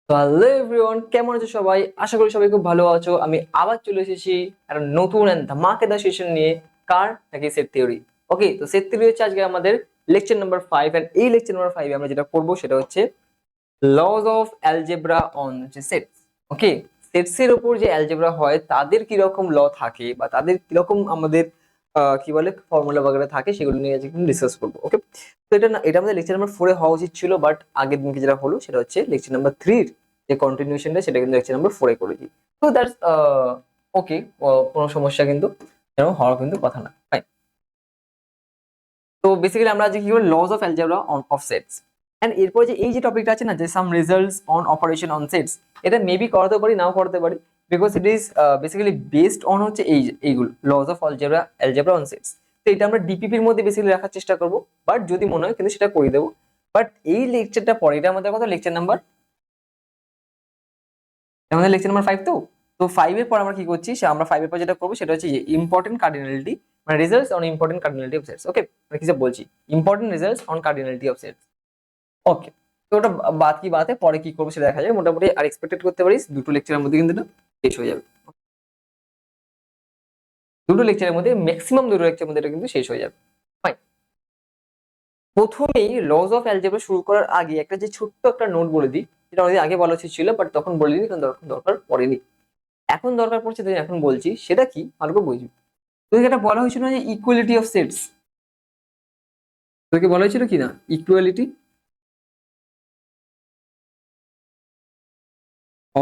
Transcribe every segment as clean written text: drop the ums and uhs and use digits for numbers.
তো hello everyone, কেমন আছো সবাই? আশা করি সবাই খুব ভালো আছো। আমি আবার চলে এসেছি একটা নতুন এন্ড ধামাকেদার সেশন নিয়ে। কার নাকি সেট থিওরি। ওকে, তো সেট থিওরি হচ্ছে আজকে আমাদের লেকচার নাম্বার 5, এন্ড এই লেকচার নাম্বার 5 আমরা যেটা করব সেটা হচ্ছে lodge of algebra on sets. Okay, sets এর উপর যে অ্যালজেব্রা হয় তাদের কি রকম ল থাকে বা তাদের কি রকম আমাদের কি বলে ফর্মুলা বগেরা থাকে সেগুলো নিয়ে আজকে ডিসকাস করবো। ওকে, তো এটা আমাদের লেকচার নাম্বার 4 এ হওয়া উচিত ছিল, বাট আগের দিনকে যেটা হলো সেটা হচ্ছে লেকচার নাম্বার 3 এর যে কন্টিনিউশনটা সেটা কিন্তু লেকচার নাম্বার 4 এ করেছি। তো দ্যাটস ওকে, কোনো সমস্যা কিন্তু এরকম হওয়ার কিন্তু কথা না। ফাইন। তো বেসিক্যালি আমরা আজকে কি করব, laws of algebra of sets. And এরপর যে এই যে টপিকটা আছে না, যে some results on operation on sets, এটা মেবি করাতে পারি নাও করাতে পারি, because it is basically based on হচ্ছে এইগুলো laws of algebra on sets. তো এটা আমরা ডিপিপির মধ্যে বেসিক্যালি রাখার চেষ্টা করব, বাট যদি মনে হয় কিন্তু সেটা করে দেবো। বাট এই লেকচারটা পরে, এটা আমাদের কত লেকচার নাম্বার 5। তো তো 5 এর পর আমরা কি করছি, আমরা 5 এর পর যেটা করবো সেটা হচ্ছে যে ইম্পর্টেন্ট কার্ডিনালিটি, মানে results on important cardinality of sets. Okay, মানে কি বলছি, important results on cardinality of sets. Okay, তো ওটা বাদ কি বাতে পরে কি করবো সেটা দেখা যাবে। মোটামুটি আর এক্সপেক্টেড করতে পারিস দুটো লেকচারের মধ্যে কিন্তু এটা শেষ হয়ে যাবে। দুটো লেকচারের মধ্যে, ম্যাক্সিমাম দুটো লেকচারের মধ্যে এটা কিন্তু শেষ হয়ে যাবে। ফাইন। প্রথমেই লজ অফ অ্যালজেব্রা শুরু করার আগে একটা যে ছোট্ট একটা নোট বলে দিই, যেটা অনেকদিন আগে বলা উচিত ছিল, বাট তখন বলিনি কারণ দরকার পড়েনি। এখন দরকার পড়ছে তাই এখন বলছি। সেটা কি ভালো করে বুঝবি। তোকে এটা বলা হয়েছিল না যে ইকুয়ালিটি অফ সেটস, তোকে বলা হয়েছিল কি না, ইকুয়ালিটি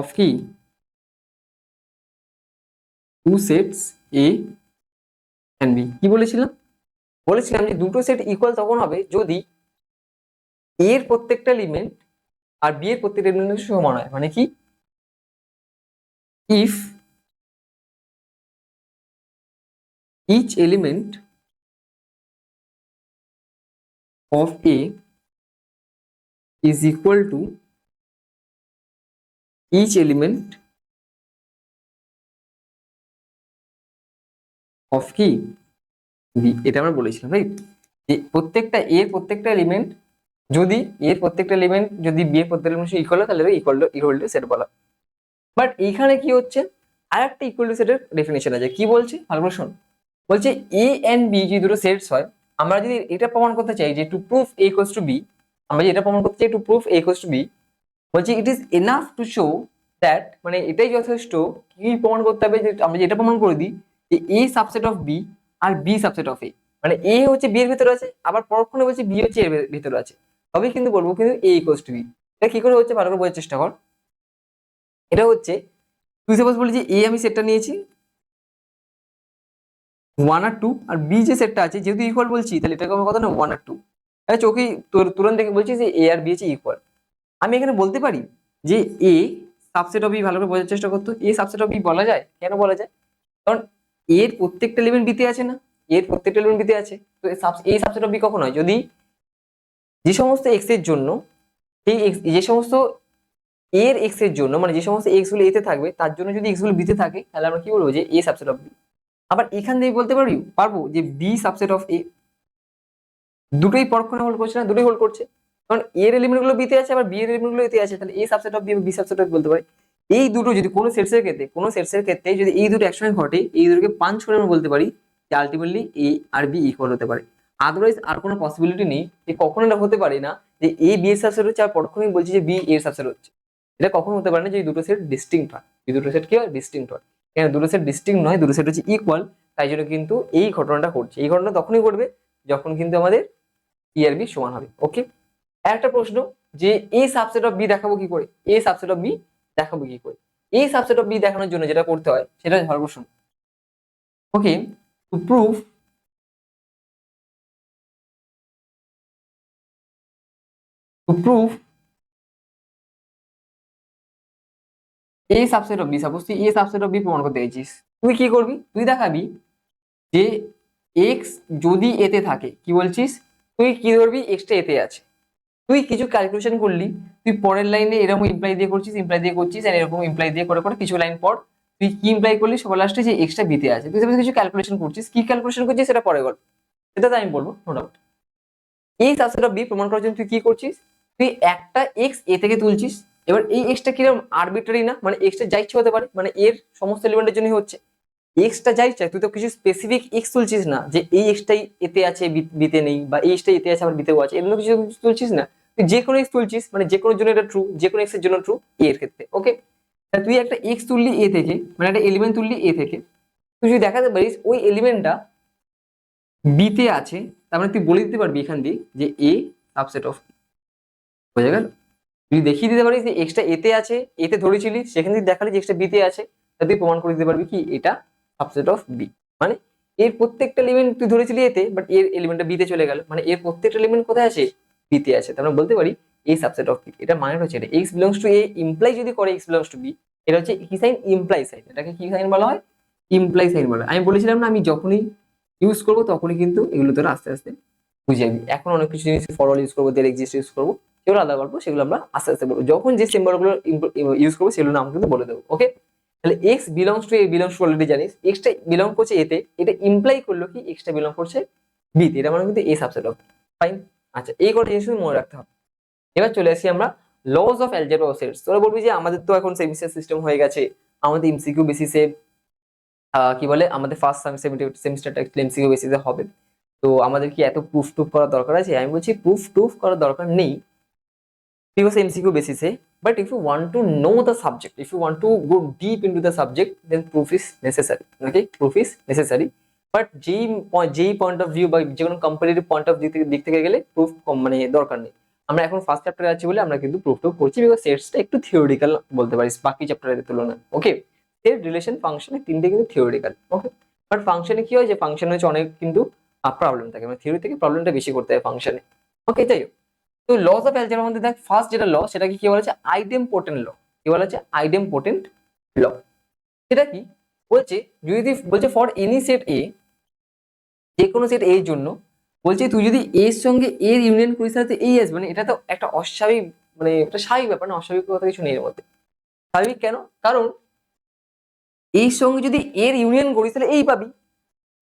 অফ কি two sets A and B. কি বলেছিলাম? বলেছিলাম যে দুটো সেট ইকুয়াল তখন হবে যদি এর প্রত্যেকটা এলিমেন্ট আর বি এর প্রত্যেকটা এলিমেন্ট সমান হয়। মানে কি, if each element of A is equal to each element of কি বি। এটা আমরা বলেছিলাম, রাইট? যে প্রত্যেকটা এর প্রত্যেকটা এলিমেন্ট যদি বি এর প্রত্যেকটা এলিমেন্ট ইকুয়াল হয় তাহলে ইকুয়াল টু সেট বলা। বাট এইখানে কি হচ্ছে, আর একটা ইকুয়াল টু সেটের ডেফিনেশন আছে। কি বলছে ভালো করে শোন। বলছে এ এন্ড বি যদি দুটো সেটস হয়, আমরা যদি এটা প্রমাণ করতে চাই যে to proof A equals to B, আমরা যদি এটা প্রমাণ করতে চাই to proof A equals to B, বলছে it is enough to show that, মানে এটাই যথেষ্ট। কি প্রমাণ করতে হবে, যে আমরা যেটা প্রমাণ করে দিই যে এ সাবসেট অফ বি আর বি সাবসেট অফ এ, মানে এ হচ্ছে বি এর ভিতরে আছে, আবার পরক্ষণে বলছে বি হচ্ছে এর ভিতরে আছে, তবে কিন্তু বলবো কিন্তু এ ইকুয়ালস টু বি। এটা কি করে হচ্ছে ভালো করে বোঝার চেষ্টা কর। এটা হচ্ছে, তুই সাপোজ বলি যে এ আমি সেটটা নিয়েছি 1 আর 2, আর বি যে সেটটা আছে যেহেতু ইকুয়াল বলছি, তাহলে এটাকে আমার কথা না 1 আর 2। চোখে তুরন্ত দেখে বলছি যে এ আর বি হচ্ছে ইকুয়াল। আমি এখানে বলতে পারি যে এ সাবসেট অফ বি, ভালো করে বোঝার চেষ্টা করতো, এ সাবসেট অফ বি বলা যায়। কেন বলা যায়? কারণ এর প্রত্যেকটা এলিমেন্ট বিতে আছে না, এর প্রত্যেকটা এলিমেন্ট বিতে আছে। তো এই সাবসেট অফ বি কখন হয়, যদি যে সমস্ত এক্স এর জন্য সেই যে সমস্ত এর এক্স এর জন্য, মানে যে সমস্ত এক্স গুলো এতে থাকবে তার জন্য যদি এক্স গুলো বিতে থাকে, তাহলে আমরা কি বলবো যে এ সাবসেট অফ বি। আবার এখান থেকে বলতে পারবো যে বি সাবসেট অফ এ। দুটোই পরক্ষণে হোল্ড করছে না, দুটোই হোল্ড করছে, কারণ এর এলিমেন্ট গুলো বিতে আছে আবার বি এর এলিমেন্ট গুলো এতে আছে, তাহলে A subset of B B subset of বলতে পারি। এই দুটো যদি কোনো সেটসের ক্ষেত্রে যদি এই দুটো একসঙ্গে ঘটে, এই দুটোকে পাঞ্চ করে আমরা বলতে পারি যে আলটিমেটলি এ আর বি ইকুয়াল হতে পারে। আদারওয়াইজ আর কোনো পসিবিলিটি নেই যে কখনো এটা হতে পারে না যে এ বি এর সাবসেট হচ্ছে আর পরক্ষণেই বলছি যে বি এর সাবসেট হচ্ছে। এটা কখনো হতে পারে না যে এই দুটো সেট ডিস্টিংক্ট হয়। এই দুটো সেট কি হয়, ডিস্টিংক্ট হয়। কেন দুটো সেট ডিস্টিংক্ট নয়, দুটো সেট হচ্ছে ইকুয়াল। তাই জন্য কিন্তু এই ঘটনাটা ঘটছে। এই ঘটনা তখনই ঘটবে যখন কিন্তু আমাদের ই আর বি সমান হবে। ওকে, একটা প্রশ্ন, যে এ সাবসেট অফ বি দেখাবো কি করে, এ সাবসেট অফ বি দেখাবো কি করে? এই সাবসেট অফ বি দেখানোর জন্য যেটা করতে হয় সেটা ভালো প্রশ্ন। Okay, to proof to proof A subset of B, suppose তুই এ সাবসেট অফ বি প্রমাণ করতে চাইছিস, তুই কি করবি, তুই দেখাবি যে এক্স যদি এতে থাকে, কি বলছিস, তুই কি ধরবি, এক্সটা এতে আছে, তুই কিছু ক্যালকুলেশন করলি, তুই পরের লাইনে এরকম ইমপ্লাই দিয়ে করছিস আর এরকম ইমপ্লাই দিয়ে করে করে কিছু লাইন পর তুই কি ইমপ্লাই করলি সবার লাস্টে যে এক্সট্রা বিতে আছে, তুই কিছু ক্যালকুলেশন করছিস, কি ক্যালকুলেশন করছিস সেটা পরে গল্প, সেটা তো আমি বলবো নো ডাউট। এই সাবসেট অফ বি প্রমাণ করার জন্য তুই কি করছিস, তুই একটা এক্স এ থেকে তুলছিস, এবার এই এক্সটা কিরকম আরবিট্রারি না, মানে এক্সটা যা ইচ্ছে হতে পারে, মানে এর সমস্ত এলিমেন্টের জন্যই হচ্ছে। এক্সটা যা ইচ্ছা, তুই তো কিছু স্পেসিফিক এক্স তুলছিস না যে এই এক্সটাই এতে আছে বিতে নেই, বা এই এক্সটাই এতে আছে আবার বিতেও আছে, এগুলো কিছু কিছু তুলছিস না। তুই যে কোনো এক্স তুলছিস, মানে যে কোনো জন্য এটা ট্রু, যে কোনো এক্স এর জন্য ট্রু এ এর ক্ষেত্রে। ওকে, তুই একটা এক্স তুললি এ থেকে, মানে একটা এলিমেন্ট তুললি এ থেকে, তুই যদি দেখাতে পারিস ওই এলিমেন্টটা বিতে আছে, তার মানে তুই বলে দিতে পারবি এখান দিয়ে যে এ সাবসেট অফ, বোঝা গেল? তুই দেখিয়ে দিতে পারিস যে এক্সটা এতে আছে, এতে ধরেছিলি, সেখান থেকে দেখালি যে এক্সটা বিতে আছে, তা তুই প্রমাণ করে দিতে পারবি কি এটা সাবসেট অফ বি। মানে এর প্রত্যেকটা এলিমেন্ট তুই ধরেছিলি এতে, বাট এর এলিমেন্টটা বিতে চলে গেল, মানে এর প্রত্যেকটা এলিমেন্ট কোথায় আছে, বিতে আছে, তার মানে বলতে পারি এ সাবসেট অফ বি। এটা মানে হচ্ছে এটা x belongs to A imply যদি করে এক্স বিলংস টু বি, এটা হচ্ছে কি সাইন, ইমপ্লাই সাইন। এটাকে কি সাইন বলা হয়, ইমপ্লাই সাইন বলা হয়। আমি বলেছিলাম না, আমি যখনই ইউজ করবো তখনই কিন্তু এগুলো তোরা আস্তে আস্তে বুঝে যাবি। এখন অনেক কিছু জিনিস ফর অল ইউজ করবো, দের এক্সিস্ট ইউজ করবো, সেগুলো আলাদা গল্প, সেগুলো আমরা আস্তে আস্তে বলবো। যখন যে সিম্বল গুলো ইউজ করবো সেগুলো নাম কিন্তু বলে দেবো। ওকে, তাহলে x belongs to A belongs to already জানিস, এক্সটা বিলং করছে এতে, এটা ইমপ্লাই করলো কি এক্সটা বিলং করছে বিতে, এটা মানে কিন্তু এ সাবসেট অফ। ফাইন। আচ্ছা, এই কটা জিনিস মনে রাখতে হবে। এবার চলে আসি আমরা laws of algebra of sets. তোরা বলবি যে আমাদের তো এখন সেমিস্টার সিস্টেম হয়ে গেছে, আমাদের এমসিকিউ বেসিসে কি বলে, আমাদের ফার্স্ট সেমিস্টারটা এমসিকিউ বেসিসে হবে, তো আমাদের কি এত প্রুফ টুফ করার দরকার আছে? আমি বলছি প্রুফ টুফ করার দরকার নেই, because MCQ basis hai, but if you want to know the subject, if you want to go deep into the subject, then proof is necessary. Okay, proof is necessary, but যেই point of view বা যে কোনো comparative point of দিক থেকে গেলে proof মানে দরকার নেই। আমরা এখন ফার্স্ট চ্যাপ্টারে আছি বলে আমরা কিন্তু প্রুফ টুফ করছি, বিকজ সেটসটা একটু থিওরিক্যাল বলতে পারিস বাকি চ্যাপ্টারের তুলনায়। ওকে, সেট রিলেশন ফাংশন তিনটে কিন্তু থিওরিক্যাল। ওকে, বাট ফাংশনে কি হয় যে ফাংশনে হচ্ছে অনেক কিন্তু প্রবলেম থাকে, মানে থিওরি থেকে প্রবলেমটা বেশি করতে হয় ফাংশনে। ওকে, যাই হোক, তো লস অফ অ্যালজেব্রার মধ্যে দেখ ফার্স্ট যেটা ল, সেটাকে কি বলা হচ্ছে আইডেমপোটেন্ট ল। কি বলা হচ্ছে আইডেমপোটেন্ট ল। সেটা কি বলছে, যদি বলছে ফর এনি সেট এ, যে কোনো সেট এ এর জন্য, বলছে তুই যদি এর সঙ্গে এর ইউনিয়ন করিস তাহলে এই আসবে, মানে এটা তো একটা অস্বাভাবিক, মানে একটা স্বাভাবিক ব্যাপার না, অস্বাভাবিক কথা কিছু নেই এর মধ্যে। স্বাভাবিক কেন? কারণ এর সঙ্গে যদি এর ইউনিয়ন করিস তাহলে এই পাবি।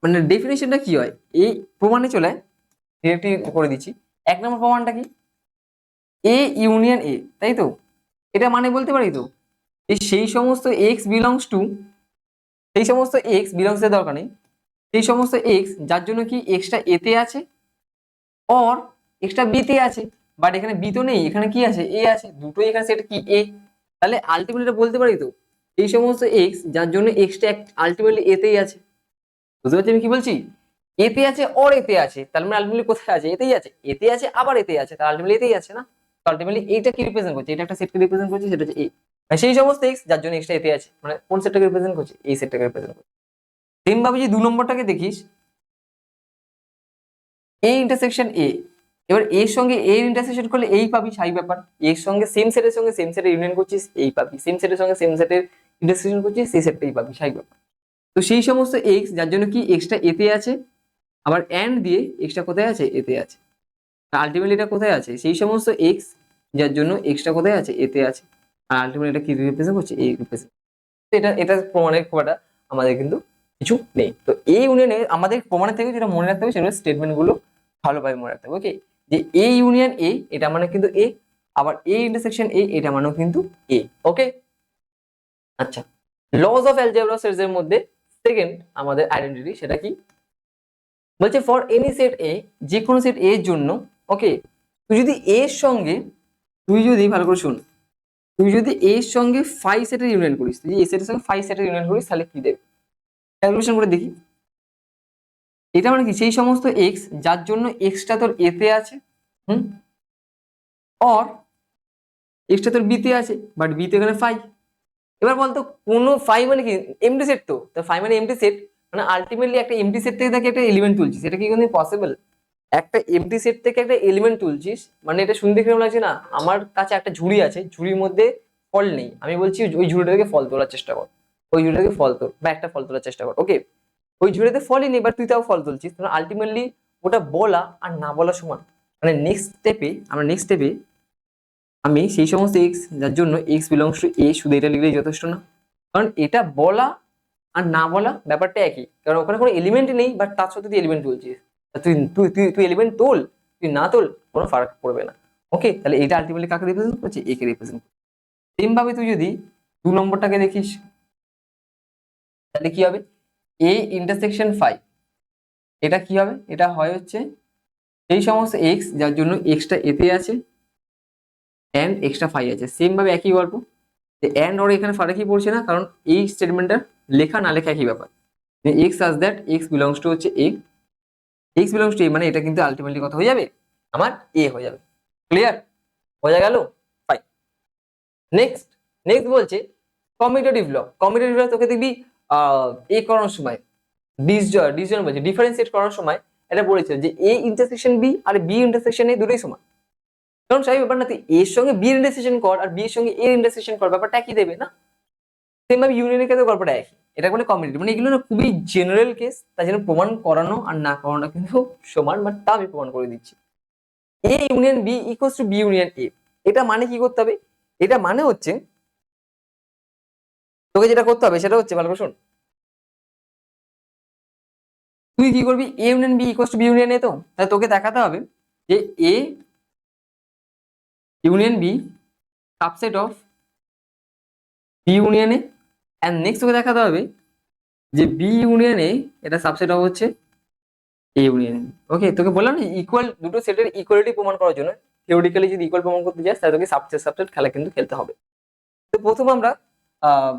মানে ডেফিনেশনটা কি হয়, এই প্রমাণে চলে ডিরেক্টলি করে দিচ্ছি। এক নম্বর প্রমাণটা কি, এ ইউনিয়ন এ, তাই তো? এটা মানে বলতে পারি তো এই সেই সমস্ত এক্স বিলংস টু, সেই সমস্ত এক্স বিলংস এর দরকার নেই, সেই সমস্ত এক্স যার জন্য কি এক্সটা এতে আছে অর এক্সটা বিতে আছে, বাট এখানে বি তো নেই, এখানে কি আছে এ আছে, দুটোই এখানে সেটা কি এ। তাহলে আলটিমেটলি বলতে পারি তো এই সমস্ত এক্স যার জন্য এক্সটা আলটিমেটলি এতেই আছে। বুঝতে পারছি আমি কি বলছি? এতে আছে অর এতে আছে, তার মানে আলটিমেটলি কোথায় আছে, এতেই আছে, এতে আছে আবার এতে আছে, তার আলটিমেটলি এতেই আছে না। তো আলটিমেটলি এইটা কি রিপ্রেজেন্ট করছে, এটা একটা সেটকে রিপ্রেজেন্ট করছে, সেটা হচ্ছে এ। সেই সমস্ত এক্স যার জন্য এক্সটা এতে আছে, মানে কোন সেটটাকে রিপ্রেজেন্ট করছে, এই সেটটাকে রিপ্রেজেন্ট করছে। সেম ভাবে যদি 2 নম্বরটাকে দেখিস, এ ইন্টারসেকশন এ, এবার এর সঙ্গে এর ইন্টারসেকশন করলে এই পাবি, সাই ব্যাপার। এর সঙ্গে সেম সেটের সঙ্গে সেম সেটের ইউনিয়ন করছিস এই পাবি, সেম সেটের সঙ্গে সেম সেটের ইন্টারসেকশন করছিস সেই সেটটাই পাবি, সাই ব্যাপার। তো সেই সমস্ত এক্স যার জন্য কি এক্সটা এতে আছে, আবার এন্ড দিয়ে এক্সটা কোথায় আছে, এতে আছে। আলটিমেটলি এটা কোথায় আছে, সেই সমস্ত এক্স যার জন্য এক্সটা কোথায় আছে, এতে আছে। আর আলটিমেটলি এটা কি রিপ্রেজেন্ট করছে, এই রিপ্রেজেন্ট। এটা এটা প্রমাণের খুব একটা আমাদের কিন্তু কিছু নেই। তো এই ইউনিয়নে আমাদের প্রমাণের থেকে যেটা মনে রাখতে হবে সেগুলো স্টেটমেন্ট গুলো ভালোভাবে মনে রাখতে হবে। ওকে, যে এ ইউনিয়ন এ এটা মানে কিন্তু এ, আবার এ ইন্টারসেকশন এ এটা মানেও কিন্তু এ। ওকে, আচ্ছা, লস অফ অ্যালজেব্রা সেটস এর মধ্যে সেকেন্ড আমাদের আইডেন্টিটি, সেটা কি বলছে ফর এনি সেট এ, যে কোনো সেট এ এর জন্য। ওকে, তুই যদি এর সঙ্গে, তুই যদি ভালো করে শুন, তুই যদি এর সঙ্গে 5 সেটের ইউনিয়ন করিস, তুই এই সেটের সঙ্গে 5 সেটের ইউনিয়ন করিস তাহলে কি দেবে, ক্যালকুলেশন করে দেখি। এটা মানে কি, সেই সমস্ত এক্স যার জন্য এক্সটা তোর এতে আছে, হুম, অর এক্সটা তোর বিতে আছে, বাট বিতে এখানে 5। এবার বলতো কোনো 5 মানে কি এমটি সেট, তো 5 মানে এমটি সেট, মানে আলটিমেটলি একটা এমটি সেট থেকে তাকে একটা এলিমেন্ট তুলছিস, এটা কি কোনো পসিবল? একটা এমটি সেট থেকে একটা এলিমেন্ট তুলছিস, মানে এটা শুনতে কিরকম লাগছে না? আমার কাছে একটা ঝুড়ি আছে, ঝুড়ির মধ্যে ফল নেই, আমি বলছি ওই ঝুড়িটা থেকে ফল তোলার চেষ্টা কর, ওই ঝুড়ি থেকে ফল তোল বা একটা ফল তোলার চেষ্টা কর। ওকে, ওই ঝুড়িতে ফলই নেই, বাট তুই তাও ফল তুলছিস, তাহলে আলটিমেটলি ওটা বলা আর না বলা সমান। মানে নেক্সট স্টেপে আমি সেই সমস্ত এক্স যার জন্য এক্স বিলংস টু এ, শুধু এটা লিখলেই যথেষ্ট না, কারণ এটা বলা আর না বলা ব্যাপারটা একই, কারণ ওখানে কোনো এলিমেন্টই নেই, বাট তার সাথে তুই এলিমেন্ট তুলছিস। তুই তুই তুই তুই এলিমেন্ট তোল, তুই না তোল, কোনো ফারাক পড়বে না। ওকে, তাহলে এটা আলটিমেটলি কাকে রিপ্রেজেন্ট করছে, এ কে রিপ্রেজেন্ট। সেম ভাবে তুই যদি 2 নম্বরটাকে দেখিস তাহলে কি হবে, এ ইন্টারসেকশন 5, এটা কি হবে, এটা হয় হচ্ছে সেই সমস্ত এক্স যার জন্য এক্সটা এতে আছে অ্যান্ড এক্সট্রা 5 আছে। সেম ভাবে একই গল্প, অ্যান্ড ওর এখানে ফারাকই পড়ছে না, কারণ এই স্টেটমেন্টটা লেখা না লেখা একই ব্যাপার। X such that x belongs two হচ্ছে এ, এক্স বিলংস টু এ মানে এটা কিন্তু আলটিমেটলি কথা হয়ে যাবে আমার এ হয়ে যাবে। ক্লিয়ার, বোঝা গেল? ফাইন। নেক্সট নেক্সট বলছে কমিউটেটিভ ল। কমিউটেটিভ ল তোকে দেখবি এ করানোর সময় ডিসজন বলছে ডিফারেন্সিয়েট করার সময় এটা বলেছিল যে এ ইন্টারসেকশন বি আর বি ইন্টারসেকশন এ দুটোই সমান। কারণ সেই ব্যাপার না, তুই এর সঙ্গে বি ইন্টারসেকশন কর আর বি এর সঙ্গে এ ইন্টারসেকশন কর, ব্যাপারটা একই দেবে না? সেম ভাবে ইউনিয়নের ক্ষেত্রে গল্পটা একই। এটা বলে কমিউনিটি, মানে এগুলো না খুবই জেনারেল কেস, তাই জন্য প্রমাণ করানো আর না করানো কিন্তু সমান, বাট তা আমি প্রমাণ করে দিচ্ছি। A union B equals to B union A, এটা মানে কি করতে হবে? এটা মানে হচ্ছে তোকে যেটা করতে হবে সেটা হচ্ছে, ভালো করে শোন, তুই কি করবি, A union B equals to B union A, তো তাহলে তোকে দেখাতে হবে যে A union B subset of B union A, and next তোকে দেখাতে হবে যে বি ইউনিয়ন এ এটা সাবসেট অফ হচ্ছে এ ইউনিয়ন। ওকে, তোকে বললাম না ইকুয়াল দুটো সেটের ইকুয়ালিটি প্রমাণ করার জন্য থিওরিটিক্যালি যদি ইকুয়াল প্রমাণ করতে যাস তাহলে তোকে সাবসেট সাবসেট খেলা কিন্তু খেলতে হবে। তো প্রথম আমরা আহ,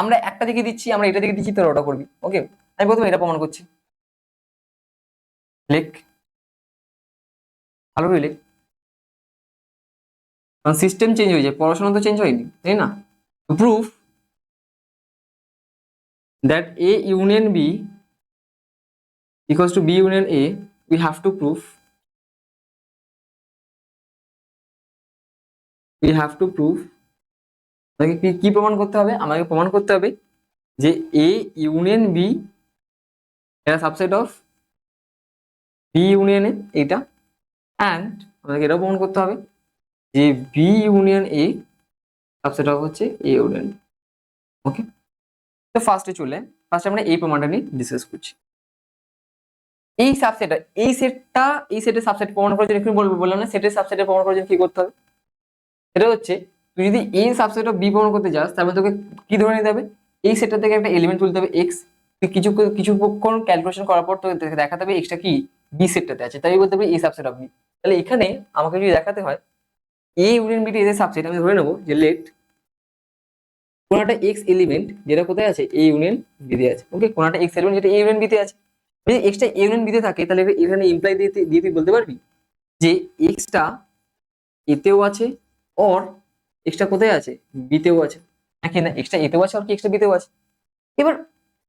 আমরা একটা দিকে দিচ্ছি, আমরা এটা দিকে দিচ্ছি, তোর ওটা করবি। ওকে, আমি প্রথমে এটা প্রমাণ করছি, লেখ ভালো করে লেখ, কারণ সিস্টেম চেঞ্জ হয়ে যায়, পড়াশোনা তো চেঞ্জ হয়নি, তাই না? Proof that A union B equals to b union a, we have to prove, আমাকে কি প্রমাণ করতে হবে? আমাকে প্রমাণ করতে হবে যে a ইউনিয়ন b এটা subset of b union a, এইটা, অ্যান্ড আমাকে এটাও প্রমাণ করতে হবে যে b union a subset of হচ্ছে a ইউনিয়ন। ওকে, তো ফার্স্টে আমরা এই প্রমাণটা নিয়ে ডিসকাস করছি। এই সাবসেটটা এই সেটের সাবসেট প্রমাণ করার জন্য একটু বললাম না, সেটের সাবসেটের প্রমাণ করার জন্য কি করতে হবে? সেটা হচ্ছে তুই যদি এ সাবসেট অফ বি প্রমাণ করতে যাস তাহলে তোকে কি ধরে নিতে হবে, এই সেটটা থেকে একটা এলিমেন্ট তুলতে হবে এক্স, তুই কিছুক্ষণ ক্যালকুলেশন করার পর তোকে দেখাতে হবে এক্সটা কি বি সেটটাতে আছে, তাই বলতে হবে এ সাবসেট অফ বি। তাহলে এখানে আমাকে যদি দেখাতে হয় এ ইউনিয়ন বি এর সাবসেট, আমি ধরে নেবো যে লেট কোন একটা এক্স এলিমেন্ট যেটা কোথায় আছে এ ইউনিয়ন বি তে আছে। ওকে, কোন একটা এক্স এলিমেন্ট যেটা এ ইউনিয়ন বি তে আছে, যদি এক্সটা এ ইউনিয়ন বি তে থাকে তাহলে এখানে ইমপ্লাই দিয়ে তুই বলতে পারবি যে এক্সটা এতেও আছে অর এক্সট্রা কোথায় আছে বিতেও আছে, নাকি না এক্সট্রা এতেও আছে আর কি এক্সট্রা বিতেও আছে। এবার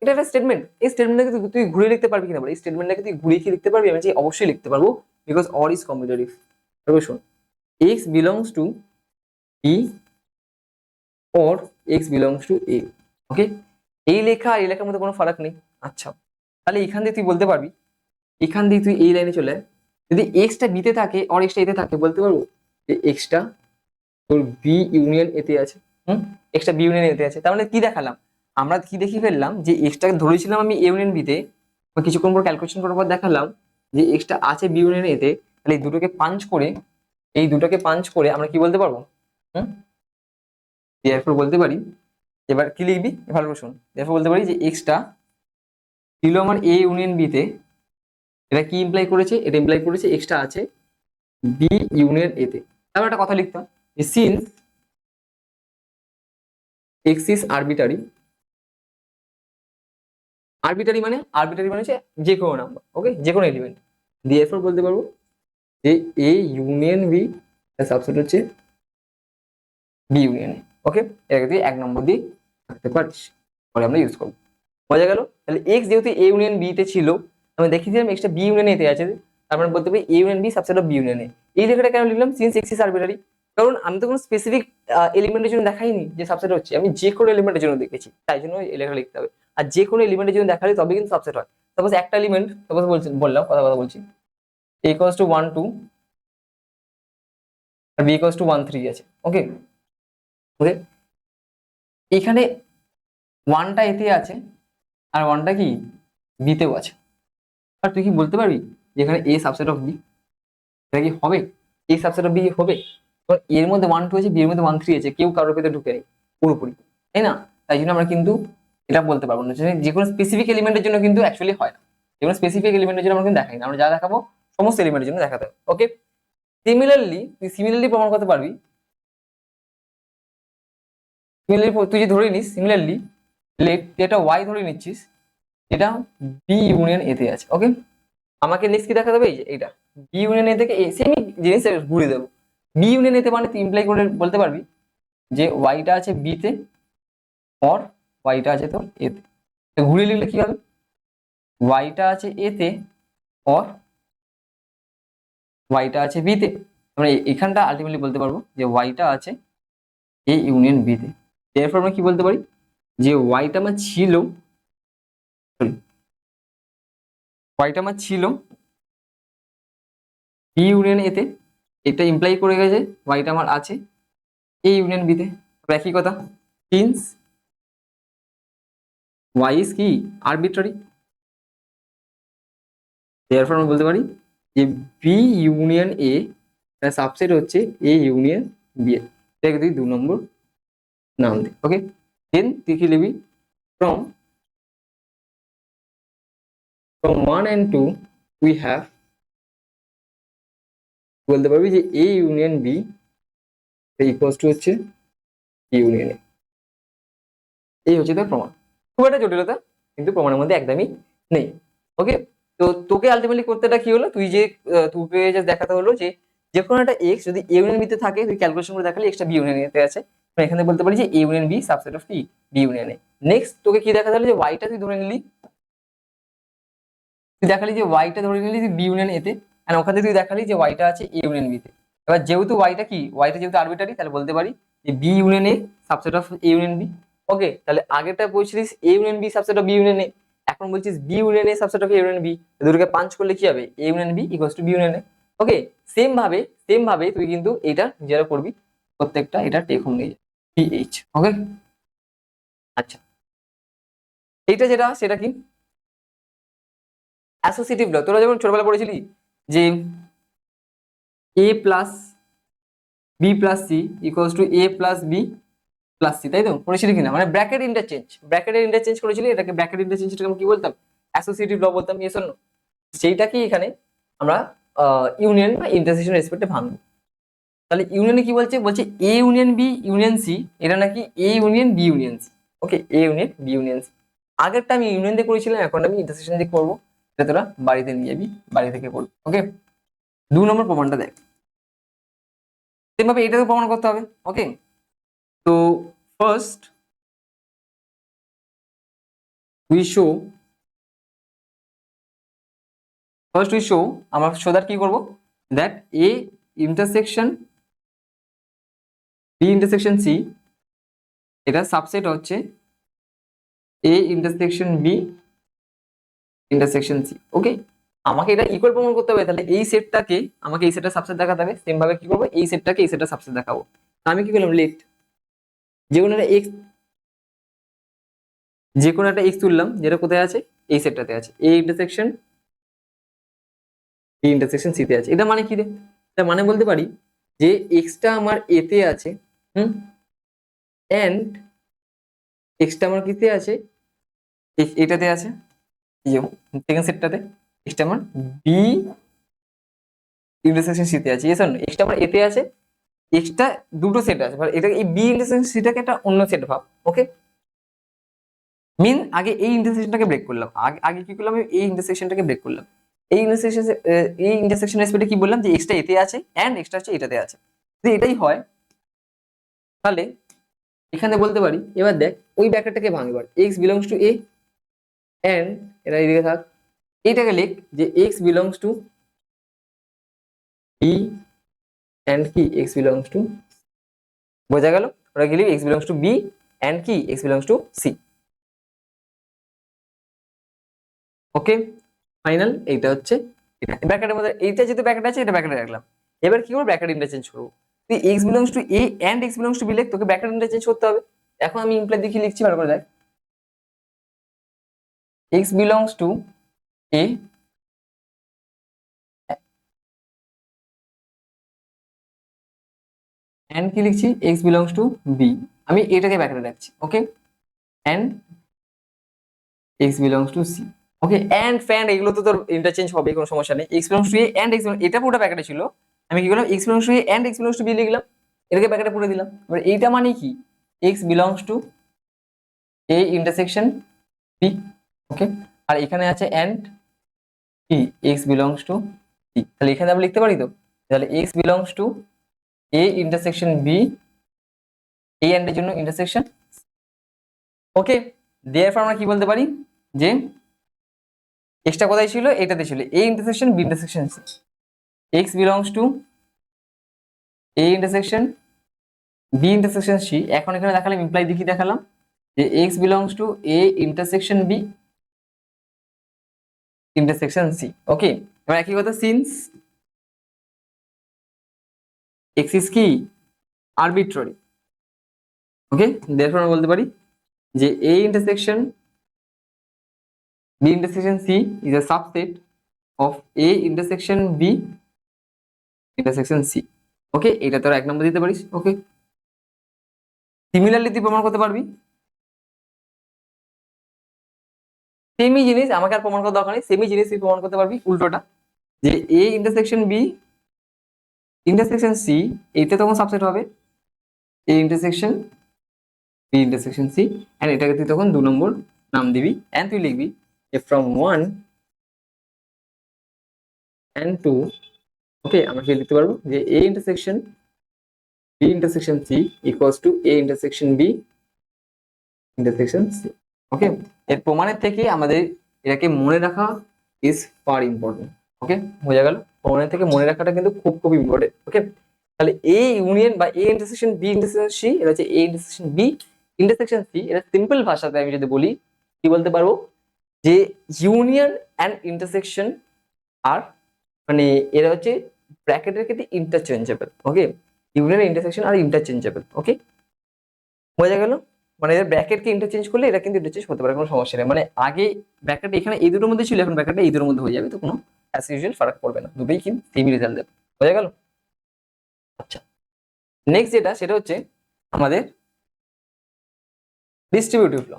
এটা একটা স্টেটমেন্ট, এই স্টেটমেন্টটাকে তুই ঘুরে লিখতে পারবি কিনা, এই স্টেটমেন্টটাকে তুই ঘুরিয়ে কি লিখতে পারবি? আমি অবশ্যই লিখতে পারবো, বিকজ অর ইজ কমিউটেটিভ। তবে শোন, X belongs to B or x belongs to A. Okay, এই লেখা আর এই লেখার মধ্যে কোনো ফারাক নেই। আচ্ছা, তাহলে এখান দিয়ে তুই বলতে পারবি, এখান দিয়ে তুই এই লাইনে চলে আয়, যদি এক্সটা বিতে থাকে অর এক্সটা এতে থাকে বলতে পারবো যে এক্সটা তোর বি ইউনিয়ন এতে আছে, এক্সটা বি ইউনিয়ন এতে আছে। তার মানে কি দেখালাম আমরা, কি দেখি ফেললাম যে এক্সটাকে ধরেছিলাম আমি এ ইউনিয়ন বিতে, কিছুক্ষণ পর ক্যালকুলেশন করার পর দেখালাম যে এক্সটা আছে বি ইউনিয়ন এতে, তাহলে এই দুটোকে পাঞ্চ করে আমরা কি বলতে পারবো, এরপর বলতে পারি, এবার কি লিখবি ভালো করে শোন, এরপর বলতে পারি যে এক্সটা ছিল আমার এ ইউনিয়ন বিতে, এটা কি ইমপ্লাই করেছে, এটা ইমপ্লাই করেছে এক্সটা আছে বি ইউনিয়ন এতে। তারপর একটা কথা লিখতাম যে since X is arbitrary, arbitrary মানে হচ্ছে যে কোনো নাম্বার, ওকে, যে কোনো এলিমেন্ট দিয়ে এরপর বলতে পারবো যে এ ইউনিয়ন বি সাবসেট হচ্ছে বি ইউনিয়ন। ওকে, এটাকে তুই 1 নম্বর দিয়ে থাকতে পারিস, পরে আমরা ইউজ করবো। বোঝা গেল? তাহলে এক্স যেহেতু এ ইউনিয়ন বি তে ছিল, আমি দেখিয়েছিলাম এক্সটা বি ইউনিয়ন এতে আছে, তার মানে বলতে পারি A union B subset of B union A. এই লেখাটা কেন লিখলাম, সিন্স এক্স ইজ আরবিটারি, কারণ আমি তো কোনো স্পেসিফিক এলিমেন্টের জন্য দেখাইনি যে সাবসেট হচ্ছে, আমি যে কোনো এলিমেন্টের জন্য দেখেছি, তাই জন্য এই লেখা লিখতে হবে। আর যে কোনো এলিমেন্টের জন্য দেখালে তবে কিন্তু সাবসেট হয়। সাপোজ একটা এলিমেন্ট, সাপোজ বললাম কথা বলছি a equals to 1 2 R b equals to 1 3 আছে। ওকে, ওকে, এখানে 1টা এতে আছে আর 1টা কি বিতেও আছে, আর তুই কি বলতে পারবি যেখানে a সাবসেট অফ b, এটা কি হবে, a সাবসেট অফ b হবে? এর মধ্যে 1 2 আছে, বি এর মধ্যে 1 3 আছে, কেউ কারোর ভেতরে ঢুকে নেই পুরোপুরি, তাই না? তাই জন্য আমরা কিন্তু এটা বলতে পারবো না যে কোনো স্পেসিফিক এলিমেন্টের জন্য কিন্তু অ্যাকচুয়ালি হয় না, যে কোনো স্পেসিফিক এলিমেন্টের জন্য আমরা কিন্তু দেখাই না, আমরা যা দেখাবো সমস্ত এলিমেন্টের জন্য দেখাতে হবে। ওকে, সিমিলারলি প্রমাণ করতে পারবি, সিমিলারলি তুই যে ধরে নিস, সিমিলারলি লেট এটা ওয়াই ধরে নিচ্ছিস, এটা বি ইউনিয়ন এ তে আছে। ওকে, আমাকে নেক্সট কি দেখাতে হবে, এই যে এটা বি ইউনিয়ন এ থেকে এ, সেমই জিনিস ঘুরে দেবো। বি ইউনিয়ন এতে মানে তুই ইমপ্লাই করে বলতে পারবি যে ওয়াইটা আছে বি তে, অর ওয়াইটা আছে তোর এ তে। তো ঘুরিয়ে লিখলে কি হবে, ওয়াইটা আছে এ তে, অর ওয়াইটা আছে বি তে। আমরা এখানটা আলটিমেটলি বলতে পারবো যে ওয়াইটা আছে এ ইউনিয়ন বি তে। এরপর আমরা কি বলতে পারি, যে ওয়াইটা আমার ছিল, ওয়াইটা আমার ছিল বি ইউনিয়ন এতে, এটা ইমপ্লাই করে গেছে ওয়াইটা আমার আছে এ ইউনিয়ন বি তে। একই কথা, সিন্স ওয়াই ইজ কি আরবিট্রারি, এরপর আমরা বলতে পারি যে বি ইউনিয়ন এ তার সাবসেট হচ্ছে এ ইউনিয়ন বি এর। এটাকে তুই 2 নম্বর নাম দে। ওকে, দেন তুই কি লিখবি, ফ্রম 1 and 2 we have, বলতে পারবি যে A union B equals to হচ্ছে ইউনিয়ন এ। এই হচ্ছে তার প্রমাণ। খুব একটা জটিলতা কিন্তু প্রমাণের মধ্যে একদমই নেই। ওকে, তো তোকে আলটিমেটলি করতেটা কি হলো, তুই যে তোকে যে দেখাতে হলো যে যে কোনো একটা এক্স যদি এ ইউনিয়ন বি তে থাকে, তুই ক্যালকুলেশন করে দেখালি এক্সটা বি ইউনিয়ন এতে আছে, তো এখানে বলতে পারি যে A union B subset of কি বি ইউনিয়ন এ। নেক্সট তোকে কি দেখাতে হলো, যে ওয়াইটা তুই ধরে নিলি, তুই দেখালি যে ওয়াইটা ধরে নিলি বি ইউনিয়ন এতে, আর ওখানে তুই দেখালি যে ওয়াইটা আছে এ ইউনিয়ন বি তে। এবার যেহেতু ওয়াইটা কি, ওয়াইটা যেহেতু আরবিটারি, তাহলে বলতে পারি যে B union A subset of A union B. Okay, তাহলে আগেরটা বলছিলিস A union B subset of B union A, এখন বলছিস B union A subset of A union B. দুটোকে পাঞ্চ করলে কি হবে, A union B equals to B union A. Okay, same ভাবে তুই কিন্তু এটা নিজেরা করবি, প্রত্যেকটা এটা টেক হোম নিয়ে যাবে পিএইচ। ওকে, আচ্ছা, এইটা যেটা সেটা কি অ্যাসোসিয়েটিভ ল। তোরা যেমন ছোটবেলা পড়েছিলি যে A plus B plus C equals to A plus B plus C, তাই তো পড়েছিলি কিনা, মানে ব্র্যাকেটের ইন্টারচেঞ্জ করেছিলি, এটাকে ব্র্যাকেট ইন্টারচেঞ্জটাকে আমরা কি বলতাম, অ্যাসোসিয়েটিভ ল বলতাম। Yes or no? সেইটাকে এখানে আমরা ইউনিয়ন বা ইন্টারসেকশন রেসপেক্টে ভাঙবো। তাহলে ইউনিয়নে কি বলছে, বলছে A union B union C, এটা নাকি A union B union C. Okay, A union B union C. আগেরটা আমি ইউনিয়ন দিয়ে করেছিলাম, এখন আমি ইন্টারসেকশন দিয়ে করবো, এটা তোরা বাড়িতে নিয়ে যাবি, বাড়ি থেকে করবি। ওকে, 2 নম্বর প্রমাণটা দেখ, সেভাবে এটাকে প্রমাণ করতে হবে। ওকে, তো ফার্স্ট উই শো, আমরা শো দ্যাট কি করবো, that A intersection B intersection C, এটা সাবসেট হচ্ছে A intersection B intersection C. Okay, আমাকে এটা ইকুয়াল প্রমাণ করতে হবে, তাহলে এই সেটটাকে আমাকে এই সেটটা সাবসেট দেখাতে হবে। সেম ভাবে কি করবো, এই সেটটাকে এই সেটটা সাবসেট দেখাবো। আমি কি করলাম, লেট যে কোনো একটা এক্স তুললাম, যেটা কোথায় আছে, এই সেটটাতে আছে, A intersection B intersection C তে আছে। এটা মানে কি রে, এটা মানে বলতে পারি যে এক্সটা আমার এ তে আছে, এন্ড এক্সটা আমার কিতে আছে, এটাতে আছে, সেকেন্ড সেটটাতে। এক্সটা আমার বি ইন্টারসেকশন সি তে আছে। Yes or no? এক্সটা আমার এতে আছে, এক্সটা দুটো সেট আছে, এটা এই বি ইন্টারসেকশন সিটাকে একটা অন্য সেট ভাব। ওকে, আগে এই ইন্টারসেকশনটাকে ব্রেক করলাম, আগে কি করলাম, আমি এই ইন্টারসেকশনটাকে ব্রেক করলাম। এই ইন্টারসেকশন রেসপেক্টে কি বললাম, যে এক্সটা এতে আছে এন্ড এক্সটা হচ্ছে এটাতে আছে। যদি এটাই হয়, তাহলে এখানে বলতে পারি, এবার দেখ ওই ব্র্যাকেটটাকে ভাঙ, এবার X belongs to A and, এটা এদিকে থাক, এইটাকে লিখ যে x belongs to B and কি এক্স বিলংস টু, বোঝা গেল? ওরা গেলি X belongs to B and কি x belongs to C. Okay, final এইটা হচ্ছে এটা ব্র্যাকেটের মধ্যে, এইটা যেহেতু ব্র্যাকেট আছে, এটা ব্র্যাকেটে রাখলাম। এবার কি করবো, ব্র্যাকেট ইন্টারচেঞ্জ করবো। তুই x belongs to A and x belongs to B লিখ, তোকে ব্র্যাকেট ইন্টারচেঞ্জ করতে হবে। এখন আমি ইমপ্লাই দেখি লিখছি, ভালো করে দেখ, x belongs to A and কি লিখছি, এক্স বিলংস টু বি, আমি এটাকে ব্র্যাকেটে রাখছি, okay, and x belongs to C, okay. And ফ্যান্ড এগুলো তো তোর ইন্টারচেঞ্জ হবে, কোনো সমস্যা নেই। X belongs to A and X, এটা পুরোটা ব্র্যাকেটে ছিল, আমি কি করলাম, X belongs to A and x belongs to B লিখলাম, এটাকে ব্র্যাকেটে পুরো দিলাম। এবার এইটা মানে কি, x belongs to A intersection B, okay. আর এখানে আছে এন্ড কি, এক্স বিলংস টু বি, তাহলে এখানে আমরা লিখতে পারি তো, তাহলে x belongs to A intersection B, A and এর জন্য ইন্টারসেকশন, ওকে। দেয়ারফর আমরা কি বলতে পারি, যে এক্সটা কোথায় ছিল, এটাতে ছিল, A intersection B intersection C, X belongs to A intersection B intersection C. এখন এখানে দেখালাম ইমপ্লাই দিয়ে কি দেখালাম, যে x belongs to A intersection B intersection C, okay. এবার একই কথা, সিন্স এক্স ইজ কি আরবিট্রারি, ওকে, দেয়ারফর আমরা বলতে পারি যে A intersection B intersection C is a subset of a intersection b intersection c, okay. এটা তোর এক নম্বর দিতে পারিস, ওকে। সিমিলারলি তুই প্রমাণ করতে পারবি, সেমই জিনিস, আমাকে আর প্রমাণ করার দরকার নেই, সেমই জিনিস তুই প্রমাণ করতে পারবি উল্টোটা, যে A intersection B intersection C, এইটা তখন সাবসেট হবে A intersection B intersection C, and এটাকে তুই তখন 2 নম্বর নাম দিবি, এন্ড তুই লিখবি যে ফ্রম 1 and 2, ওকে, আমরা কি লিখতে পারবো, যে A intersection B intersection C equals to A intersection B intersection C, okay. এর প্রমাণের থেকে আমাদের এটাকে মনে রাখা ইজ ফার ইম্পর্টেন্ট, ওকে, বোঝা গেল। প্রমাণের থেকে মনে রাখাটা কিন্তু খুব খুব ইম্পর্টেন্ট, ওকে। তাহলে এ ইউনিয়ন বা A intersection B intersection C, এটা হচ্ছে A intersection B intersection C. এটা সিম্পল ভাষাতে আমি যদি বলি, কি বলতে পারবো, যে ইউনিয়ন অ্যান্ড ইন্টারসেকশন আর, মানে এরা হচ্ছে ব্র্যাকেটের ক্ষেত্রে ইন্টারচেঞ্জেবল, ওকে। ইউনিয়ন ইন্টারসেকশন আর ইন্টারচেঞ্জেবল, ওকে, বোঝা গেল। মানে এর ব্র্যাকেটকে ইন্টারচেঞ্জ করলে এটা কিন্তু ইন্টারচেঞ্জ হতে পারে, কোনো সমস্যা নেই। মানে আগে ব্র্যাকেট এখানে এই দুটোর মধ্যে ছিল, এখন ব্র্যাকেটটা এই দুটোর মধ্যে হয়ে যাবে, তো কোনো অ্যাজ ইউজুয়াল ফারাক পড়বে না, দুটোই কিন্তু সেমই রেজাল্ট দেবে, বোঝা গেল। আচ্ছা, নেক্সট যেটা, সেটা হচ্ছে আমাদের ডিস্ট্রিবিউটিভ ল।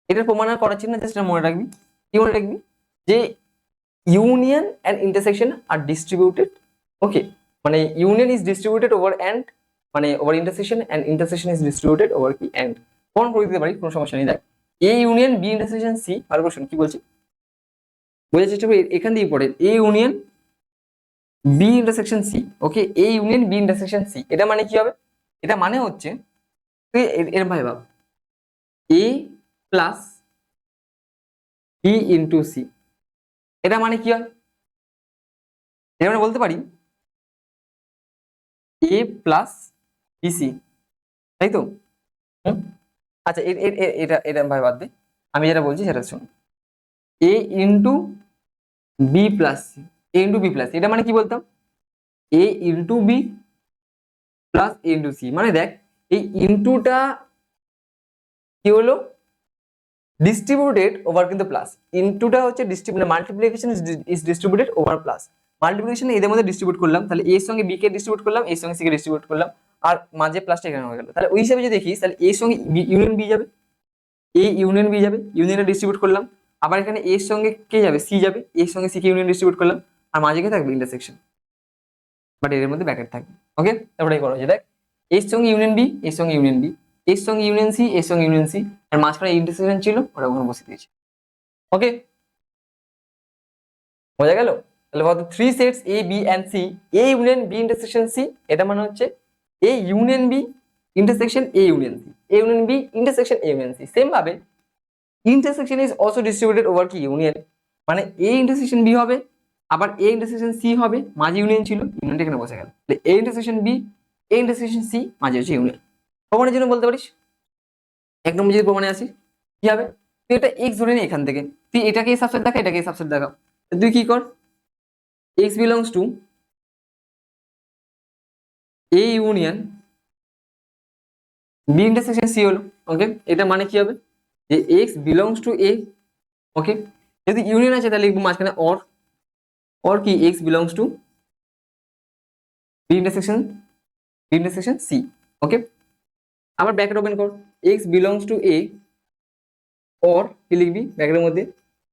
এটার প্রমাণ আর করাচ্ছি না, জাস্ট মনে রাখবি, কি মনে রাখবি, যে union and intersection are distributed, okay. মানে union is distributed over and, মানে over intersection, and intersection is distributed over কি অ্যান্ড। প্রমাণ করে দিতে পারি, কোনো সমস্যা নেই। দেখ, A union B intersection C, আর কোশ্চেন কি বলছে বোঝার চেষ্টা করি, এখান দিয়ে পড়ে A union B intersection C, okay. A union B intersection C, এটা মানে কি হবে, এটা মানে হচ্ছে তুই এর ভাই ভাব, এ প্লাস বি ইন্টু সি, এটা মানে কি হয়, এটা মানে বলতে পারি এ প্লাস বিসি, তাই তো। হুম? আচ্ছা, এটা এটা ভাই বাদ দে, আমি যেটা বলছি সেটা শোন, এ ইন্টু বি প্লাস সি, এ ইন্টু বি প্লাস, এটা মানে কি বলতাম, এ ইন্টু বি প্লাস এ ইন্টু সি। মানে দেখ, এই ইন্টুটা কি হলো, ডিস্ট্রিবিউটেড ওভার কিন্তু প্লাস, ইনটুটা হচ্ছে distribute, multiplication is distributed over plus. Multiplication এদের মধ্যে ডিস্ট্রিবিউট করলাম, তাহলে এর সঙ্গে বি কে ডিস্ট্রিবিউট করলাম, এর সঙ্গে সি কে ডিস্ট্রিবিউট করলাম, আর মাঝে প্লাসটা এখানে হয়ে গেল। তাহলে ওই হিসাবে যদি দেখিস, তাহলে এর সঙ্গে ইউনিয়ন বি যাবে, এ ইউনিয়ন বি যাবে, ইউনিয়নে ডিস্ট্রিবিউট করলাম, আবার এখানে এর সঙ্গে কে যাবে, সি যাবে, এর সঙ্গে সি কে ইউনিয়ন ডিস্ট্রিবিউট করলাম, আর মাঝে কে থাকবে, ইন্টারসেকশন, বাট এর মধ্যে ব্র্যাকেট থাকবে, ওকে। তারপরে এই করো যে দেখ, এর সঙ্গে ইউনিয়ন বি, এর সঙ্গে ইউনিয়ন বি, এর সঙ্গে ইউনিয়ন সি, এর সঙ্গে ইউনিয়ন সি, আর মাঝখানে ইন্টারসেকশন ছিল, ওটা ওখানে বসে দিয়েছি, ওকে, বোঝা গেল। তাহলে কত, 3 sets A B and C, A union B intersection C, এটা মানে হচ্ছে A union B intersection A union C, A union B intersection A union C. Same ভাবে intersection is also distributed over কি ইউনিয়ন, মানে A intersection B হবে, আবার এ intersection C হবে, মাঝে ইউনিয়ন ছিল, ইউনিয়নটা এখানে বসে গেল, তাহলে A intersection B, A intersection C, মাঝে হচ্ছে ইউনিয়ন। প্রমাণের জন্য বলতে পারিস, এক নম্বর যদি প্রমাণে আসি, কি হবে, তুই এটা এক্স ধরে নে, এখান থেকে তুই এটাকে সাবসেট দেখা, এটাকে সাবসেট দেখা, তুই কি কর, x belongs to a union b intersection c হলো, ওকে। এটা মানে কি হবে, যে x belongs to a, ওকে। যদি ইউনিয়ন আছে তাহলে লিখবো মাঝখানে অর কি x belongs to b intersection B intersection C. Okay, আবার ব্র্যাকেট ওপেন কর, X belongs to A or কি লিখবি ব্র্যাকেটের মধ্যে,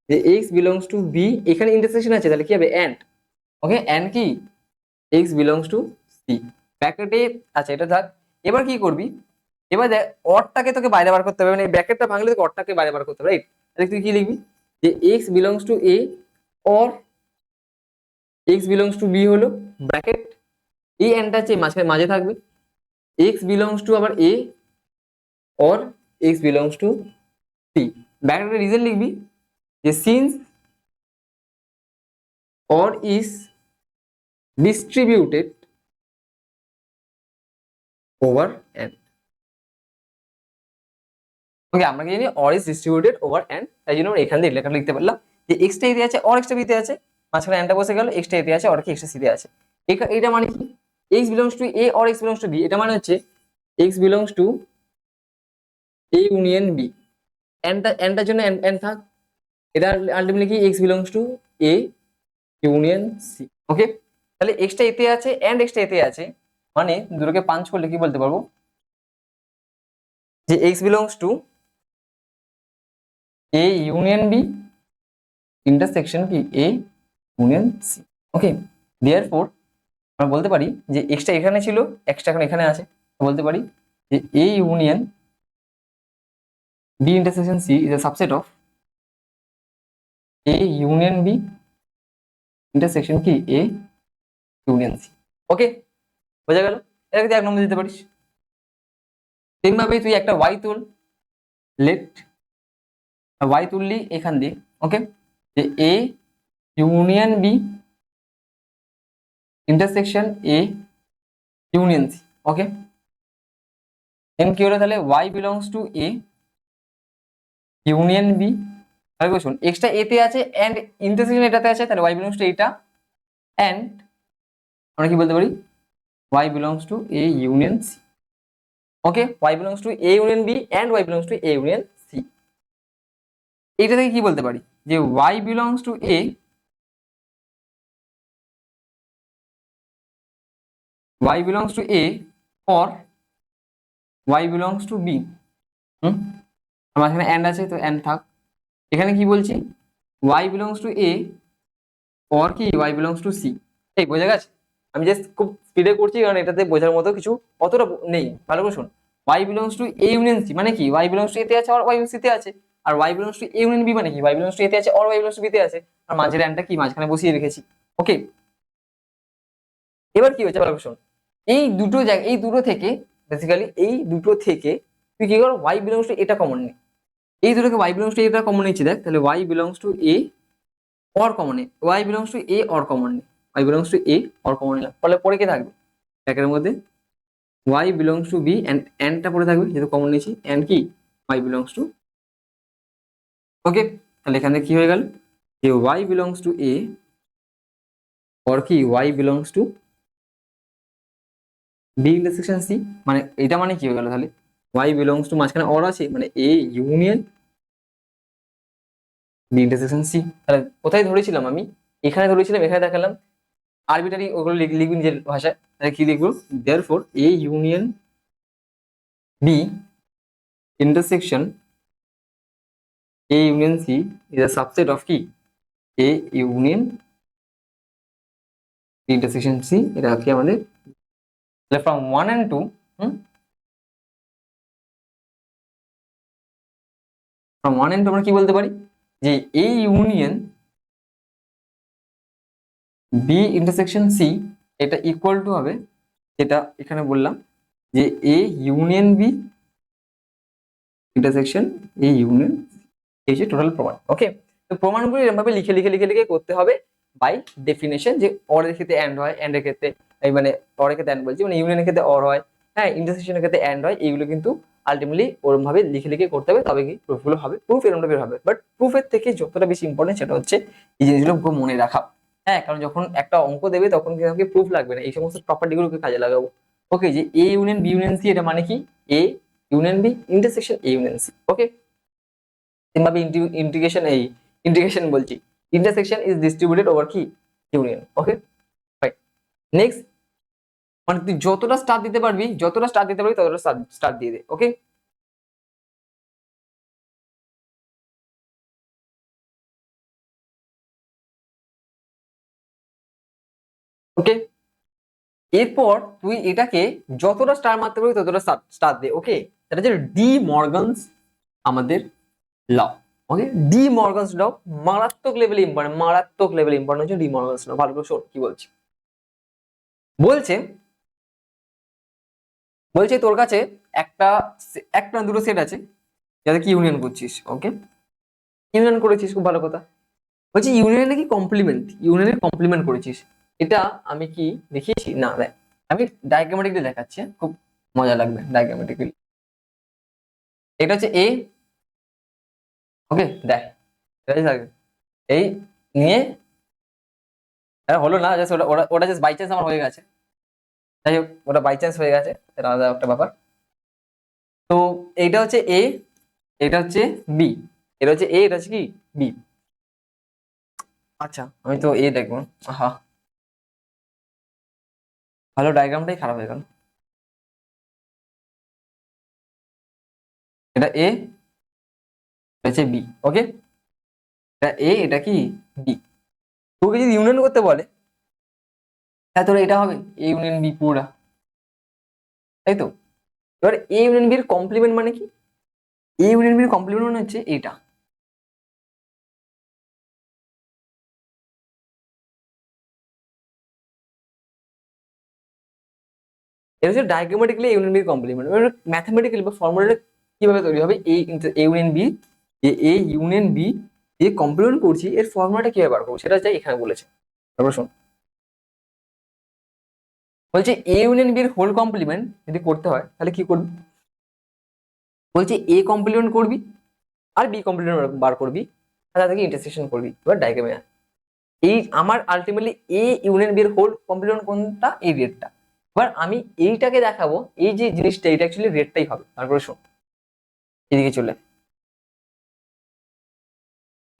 যে এক্স বিলংস টু বি, এখানে ইন্টারসেকশন আছে তাহলে কি হবে অ্যান্ড। ওকে, অ্যান্ড কি এক্স বিলংস টু সি ব্র্যাকেটে। আচ্ছা এটা থাক, এবার কি করবি, এবার দেখ অরটাকে তোকে বাইরে বার করতে হবে, মানে ব্র্যাকেটটা ভাঙলে তোকে অরটাকে বাইরে বার করতে হবে, রাইট? তাহলে তুই কি লিখবি, যে x belongs to A or x belongs to B হলো ব্র্যাকেট, এই অ্যান্ডটা হচ্ছে মাঝখানে মাঝে থাকবে, এক্স বিলংস টু আবার A or x belongs to C. ব্র্যাকেটের রিজন লিখবি যে since or is distributed over and. Okay, আমরা কি জানি or is distributed over and, তাই জন্য আমরা এখান দিয়ে লেখা লিখতে পারলাম যে এক্সটা এতে আছে অর এক্সটা বিতে আছে, মাঝখানে এনটা বসে গেল, এক্সটা এতে আছে অর কি এক্সটা সিতে আছে। এটা মানে কি x belongs to A or x belongs to B, এটা মানে হচ্ছে X belongs to A union B, এনটার জন্য এন থাক, এটা আলটিমেটলি কি x belongs to A union C. Okay, তাহলে এক্সটা এতে আছে এন্ড এক্সটা এতে আছে, মানে দুটোকে পাঞ্চ করলে কি বলতে পারবো, যে x belongs to A union B intersection কি A union C. Okay, therefore আমরা বলতে পারি যে এক্সটা এখানে ছিল, এক্সটা এখন এখানে আছে, বলতে পারি যে A union B intersection C is a subset of A union B intersection কি এ ইউনিয়ন সি। ওকে, বোঝা গেল? এটাকে তুই 1 নম্বর দিতে পারিস। তেমনি তুই একটা ওয়াই তুল, লেট ওয়াই তুললি এখান দিয়ে, ওকে, যে A union B intersection A union C. Okay, then কি হলো তাহলে Y belongs to A union B, তাহলে শুন এক্সটা এতে আছে এন্ড ইন্টারসেকশন এটাতে আছে, তাহলে ওয়াই বিলংস টু এটা এন্ড আমরা কি বলতে পারি y belongs to A union C. Okay, y belongs to A union B and y belongs to A union C. এইটা থেকে কি বলতে পারি যে y belongs to A y belongs to a or y belongs to b। আমার এখানে and আছে তো and থাক, এখানে কি বলছি y belongs to a or কি y belongs to c। এই বোঝা গেছে? আমি জাস্ট খুব স্পিডে করছি কারণ এটাতে বোঝার মতো কিছু অতটা নেই, ভালো করে শুন। y belongs to a union c মানে কি y belongs to a তে আছে আর y c তে আছে, আর y belongs to a union b মানে কি y belongs to a তে আছে আর y belongs to b তে আছে, আর মাঝের and টা কি মাঝখানে বসিয়ে রেখেছি। ওকে, এবার কি হচ্ছে ভালো করে শোন, এই দুটো জায়গা এই দুটো থেকে বেসিক্যালি এই দুটো থেকে তুই কি কর y বিলংস টু এটা কমন নে, এই দুটোকে y বিলংস টু এটা কমন নিচ্ছি, দেখ তাহলে y belongs to a or common নে, y belongs to a or common নে, y belongs to a or common নিলাম, ফলে পরে কি থাকবে ব্র্যাকেটের মধ্যে y belongs to b and টা পড়ে থাকবে যেহেতু কমন নিয়েছি, এন্ড কি y বিলংস টু। ওকে, তাহলে এখানে কি হয়ে গেল যে y belongs to a or কি y belongs to B intersection C, মানে এটা মানে কি হয়ে গেল তাহলে y বিলংস টু মাঝখানে অর আছে মানে A union B intersection C. তাহলে কোথায় ধরেছিলাম আমি, এখানে ধরেছিলাম, এখানে দেখালাম, আরবিটারি ওগুলো লিখবি নিজের ভাষায়, তাহলে কি লিখবো therefore A union B intersection A union C is a subset of কি A union B intersection C. এটা কি আমাদের ফ্রম 1 and 2 ফ্রম 1 and 2 আমরা কি বলতে পারি যে A union B intersection C এটা ইকুয়াল টু হবে, যেটা এখানে বললাম যে A union B intersection A union, এই যে টোটাল প্রমাণ। ওকে, তো প্রমাণগুলো এরকম ভাবে লিখে লিখে লিখে লিখে করতে হবে বাই ডেফিনেশন, যে অরের ক্ষেত্রে অ্যান্ড হয়, অ্যান্ডের ক্ষেত্রে এই মানে অরের ক্ষেত্রে অ্যান্ড বলছি মানে ইউনিয়নের ক্ষেত্রে অর হয়, হ্যাঁ ইন্টারসেকশনের ক্ষেত্রে অ্যান্ড হয়, এইগুলো কিন্তু আলটিমেটলি ওরকম ভাবে লিখে লিখে করতে হবে, তবে কি প্রুফগুলো হবে, প্রুফ এরকম বের হবে। বাট প্রুফের থেকে যতটা বেশি ইম্পর্টেন্ট সেটা হচ্ছে এই জিনিসগুলো খুব মনে রাখা। হ্যাঁ, কারণ যখন একটা অঙ্ক দেবে তখন কিন্তু আমাকে প্রুফ লাগবে না, এই সমস্ত প্রপার্টিগুলোকে কাজে লাগাবো। ওকে, যে A union B union C এটা মানে কি A union B intersection A union C. Okay, এভাবে ইন্টিগ্রেশন বলছি, ইন্টারসেকশন ইজ ডিস্ট্রিবিউটেড ওভার কি ইউনিয়ন। Okay, fine. নেক্সট মানে তুই যতটা স্টার দিতে পারবি ততটা স্টার দিয়ে দে। ওকে, ওকে। এরপর তুই এটাকে যতটা স্টার মারতে পারবি ততটা স্টার দে। ওকে, এটা হচ্ছে ডি মর্গানস আমাদের ল। ওকে, ডি মর্গানস ল মারাত্মক লেভেলে ইম্পর্টেন্ট, মারাত্মক লেভেলে ইম্পর্টেন্ট হচ্ছে ডি মর্গানস ল। ভালো করে শোন কি বলছি। বলছে বলছে তোর কাছে একটা একটা দুটো সেট আছে যাদের কি ইউনিয়ন করছিস। ওকে, ইউনিয়ন করেছিস, খুব ভালো কথা। বলছি ইউনিয়ন নাকি কমপ্লিমেন্ট, ইউনিয়নের কমপ্লিমেন্ট করেছিস। এটা আমি কি দেখিয়েছি না, দেখ আমি ডায়াগ্রামেটিকলি দেখাচ্ছি, হ্যাঁ? খুব মজা লাগবে ডায়াগ্রামেটিক্যালি। এটা হচ্ছে এ। ওকে, দেখ এই নিয়ে হলো না, জাস্ট ওটা ওটা ওটা জাস্ট বাই চান্স আমার হয়ে গেছে। যাই হোক, ওটা বাই চান্স হয়ে গেছে, এটা আলাদা একটা ব্যাপার। তো এইটা হচ্ছে এ, এটা হচ্ছে বি, এটা হচ্ছে এ, এটা হচ্ছে কি বি। আচ্ছা, আমি তো এ দেখবো। হ্যাঁ, ভালো, ডায়াগ্রামটাই খারাপ হয়ে গেল। এটা এ, এটা হচ্ছে বি। ওকে, এটা এ, এটা কি বি। তোকে যদি ইউনিয়ন করতে বলে, হ্যাঁ তোর এটা হবে এ ইউনিয়ন বি পুরোটা, তাই তো। এবার এ ইউনিয়ন বি এর কমপ্লিমেন্ট মানে কি? এ ইউনিয়ন বি এর কমপ্লিমেন্ট মানে হচ্ছে এটা। এটা হচ্ছে ডায়াগ্রামেটিক্যালি ইউনিয়ন বি কমপ্লিমেন্ট। এবার ম্যাথমেটিক্যালি বা ফর্মুলাটা কিভাবে তৈরি হবে, A union B, A union B যে কমপ্লিমেন্ট করছি এর ফর্মুলাটা কিভাবে বার করবো সেটা চাই এখানে বলেছে। তারপর শোন, বলছে এ ইউনিয়ন বি এর হোল কমপ্লিমেন্ট যদি করতে হয় তাহলে কি করবি। বলছে এ কমপ্লিমেন্ট করবি আর বি কমপ্লিমেন্ট বার করবি, আর তাদেরকে ইন্টারসেকশন করবি। এবার ডায়াগ্রামে এই আমার আলটিমেটলি এ ইউনিয়ন বি এর হোল কমপ্লিমেন্ট কোনটা, এই রেটটা। এবার আমি এইটাকে দেখাবো, এই যে জিনিসটা এটা অ্যাকচুয়ালি রেটটাই হবে। তারপরে শোন, এদিকে চলে,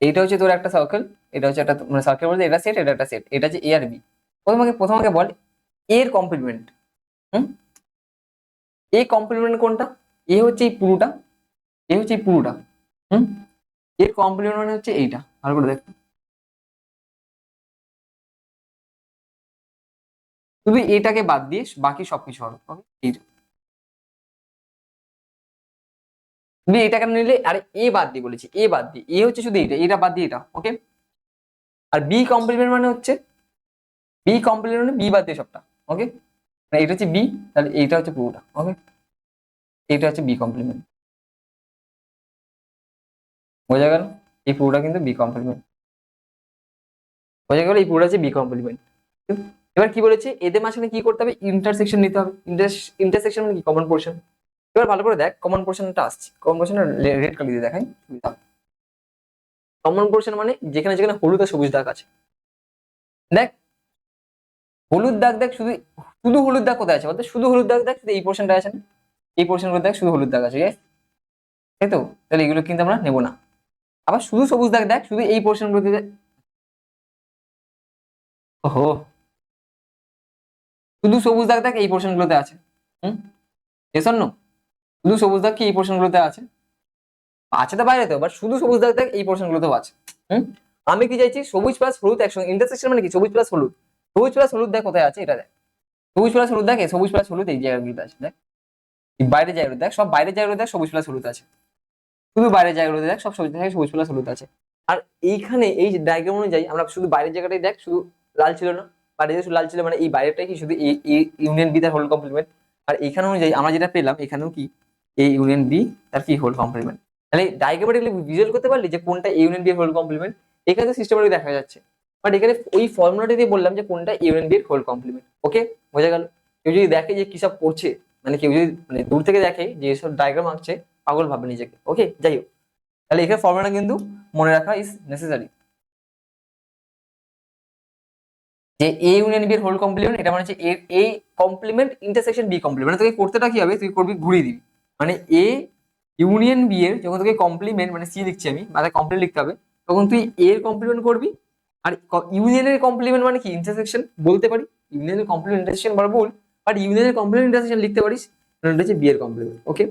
এইটা হচ্ছে তোর একটা সার্কেল, এটা হচ্ছে একটা মানে সার্কেল বলতে এটা সেট, এটা একটা সেট, এটা হচ্ছে এ আর বি। প্রথমে বল এর কমপ্লিমেন্ট। হুম, এ কমপ্লিমেন্ট কোনটা? এ হচ্ছে এই পুরোটা, এ হচ্ছে এই পুরোটা। হুম, এর কমপ্লিমেন্ট মানে হচ্ছে এইটা। ভালো করে দেখ, তুই এটাকে বাদ দিস, বাকি সবকিছু হবে। Okay? তুমি এটা কেন নিলে, আরে এ বাদ দিয়ে বলেছি, এ বাদ দিয়ে, এ হচ্ছে শুধু এটা, এটা বাদ দিয়ে এটা। ওকে, আর বি কমপ্লিমেন্ট মানে হচ্ছে, বি কমপ্লিমেন্ট মানে বি বাদ দিয়ে সবটা। ওকে, এটা হচ্ছে বি, তাহলে এইটা হচ্ছে পুরোটা। ওকে, এটা হচ্ছে বি কমপ্লিমেন্ট। বোঝা গেল? এই পুরোটা কিন্তু বি কমপ্লিমেন্ট। বোঝা গেল, এই পুরোটা হচ্ছে বি কমপ্লিমেন্ট। এবার কি বলেছে, এদের মাঝখানে কি করতে হবে, ইন্টারসেকশন নিতে হবে। ইন্টারসেকশন মানে কি, কমন পোর্শন। এবার ভালো করে দেখ, কমন পোর্শনটা আসছে, কমন পোর্শন রেড কালি দিয়ে দেখাই সুবিধা। কমন পোর্শন মানে যেখানে যেখানে হলুদ আর সবুজ দাগ আছে। দেখ হলুদ দাগ দেখ, শুধু শুধু হলুদ দাগ কোথায় আছে বলতে, শুধু হলুদ দাগ দেখ, শুধু এই পোর্শনটা আছে না, এই পোর্শন গুলো দেখ শুধু হলুদ দাগ আছে, তাই তো। তাহলে এগুলো কিন্তু আমরা নেবো না। আবার শুধু সবুজ দাগ দেখ, শুধু এই পোর্শন গুলোতে ওহো, শুধু সবুজ দাগ দেখ এই পোর্শন গুলোতে আছে। হুম, এস অর নো? শুধু সবুজ দাগ কি এই পোর্শন গুলোতে আছে? আছে তো বাইরে তো, বাট শুধু সবুজ দাগ দেখ এই পোর্শন গুলোতেও আছে। হুম, আমি কি চাইছি, সবুজ প্লাস হলুদ একসঙ্গে, ইন্টারসেকশন মানে কি, সবুজ প্লাস হলুদ। সবুজ প্লাস হলুদ দেখ কোথায় আছে, এটা দেখ। সবুজ প্লাস হলুদ দেখ, সবুজ প্লাস হলুদ এই জায়গাগুলোতে আছে দেখ। এই বাইরের জায়গাগুলো দেখ, সব বাইরের জায়গাগুলো দেখ সবুজ প্লাস হলুদ আছে। শুধু বাইরের জায়গাগুলোতে দেখ, সব সবুজ জায়গায় সবুজ প্লাস হলুদ আছে। আর এইখানে এই ডায়াগ্রাম অনুযায়ী আমরা শুধু বাইরের জায়গাটাই দেখ, শুধু লাল ছিল না, বাইরে শুধু লাল ছিল, মানে এই বাইরেটাই কি শুধু এই ইউনিয়ন বি তার হোল কমপ্লিমেন্ট। আর এখানে অনুযায়ী আমরা যেটা পেলাম, এখানেও কি এই ইউনিয়ন বি তার কি হোল কমপ্লিমেন্ট। তাহলে ডায়াগ্রামেটিক্যালি ভিজুয়াল করতে পারলি যে কোনটা ইউনিয়ন বি এর হোল কমপ্লিমেন্ট। এখানে তো সিস্টেমেটিক দেখা যাচ্ছে, বাট এখানে ওই ফর্মুলাটা দিয়ে বললাম যে কোনটা ইউনিয়ন বি এর হোল কমপ্লিমেন্ট। ওকে, বোঝা গেল? কেউ যদি দেখে যে কি সব করছে, মানে কেউ যদি মানে দূর থেকে দেখে যে এসব ডায়াগ্রাম আঁকছে, পাগল ভাবে নিজেকে। ওকে, যাই হোক, তাহলে এখানে ফর্মুলাটা কিন্তু মনে রাখা ইজ নেসেসারি, যে এ ইউনিয়ন বি এর হোল কমপ্লিমেন্ট, এটা মানে হচ্ছে A complement intersection B complement. মানে তোকে করতেটা কি হবে, তুই করবি ঘুরিয়ে দিবি, মানে এ ইউনিয়ন বি এর যখন তোকে কমপ্লিমেন্ট মানে সি লিখছি আমি, মানে কমপ্লিমেন্ট লিখতে হবে, তখন তুই এর কমপ্লিমেন্ট করবি। আর ইউনিয়নের কমপ্লিমেন্ট মানে কি, ইন্টারসেকশন বলতে পারি, ইউনিয়নের কমপ্লিমেন্ট ইন্টারসেকশন বলা ভুল, বাট ইউনিয়নের কমপ্লিমেন্ট ইন্টারসেকশন লিখতে পারিস, কারণ এটা হচ্ছে বি এর কমপ্লিমেন্ট। ওকে,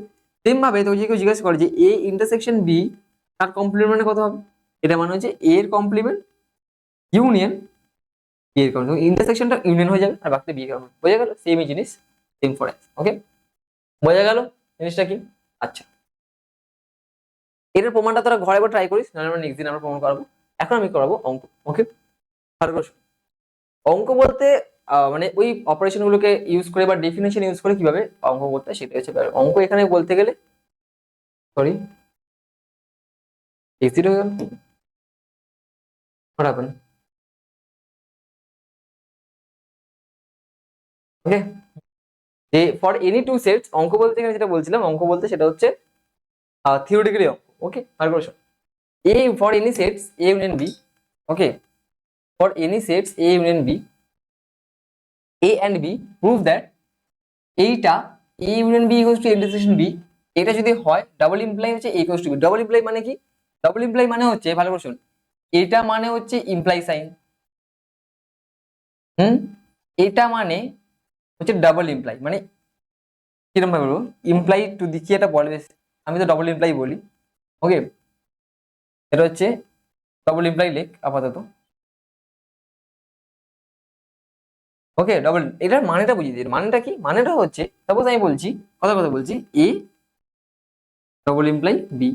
সেম ভাবে তোকে যদি কেউ জিজ্ঞাসা করে যে এ ইন্টারসেকশন বি তার কমপ্লিমেন্ট মানে কত হবে, এটা মানে হচ্ছে এ এর কমপ্লিমেন্ট ইউনিয়ন বি এর কমপ্লিমেন্ট, ইন্টারসেকশনটা ইউনিয়ন হয়ে যাবে আর বাকিটা বি এর কমপ্লিমেন্ট। বোঝা গেল? সেমই জিনিস, সেম ফর এক্স। ওকে, বোঝা গেল জিনিসটা কি? আচ্ছা, এটার প্রমাণটা তোরা ঘরে একবার ট্রাই করিস, নাহলে আমরা নেক্সট দিন আমরা প্রমাণ করাবো। এখন আমি করাবো অঙ্ক। ওকে, ভালো করে শোন। অঙ্ক বলতে মানে ওই অপারেশন গুলোকে ইউজ করে বা ডেফিনেশন ইউজ করে কিভাবে অঙ্ক করতে হয় সেটা হচ্ছে ব্যাপার। অঙ্ক এখানে বলতে গেলে সরি এক্সিট হয়ে গেল, what happened? ওকে, যে ফর এনি টু সেটস, অঙ্ক বলতে এখানে যেটা বলছিলাম, অঙ্ক বলতে সেটা হচ্ছে থিওরিটিক্যালি অঙ্ক। ওকে, ভালো করে শোন। A for any sets A union B, okay, for any sets A union B, A and B prove that এইটা A union B equals to intersection B, এটা যদি হয় ডাবল ইমপ্লাই হচ্ছে A equals to B. Double imply মানে কি? Double imply মানে হচ্ছে, ভালো করে শোন, এটা মানে হচ্ছে ইমপ্লাই সাইন, এটা মানে হচ্ছে ডাবল ইমপ্লাই। মানে কিরকম ভাবে বলবো, ইমপ্লাই টু দি কি এটা বলে, আমি তো ডাবল ইমপ্লাই বলি। ওকে, এটা হচ্ছে ডাবল ইমপ্লাই লেখ আপাতত। ওকে, ডাবল, এটার মানেটা বুঝিয়ে দিই। মানেটা কি? মানেটা হচ্ছে সাপোজ আমি বলছি, কথা কথা বলছি, এ ডবল ইমপ্লাই বি,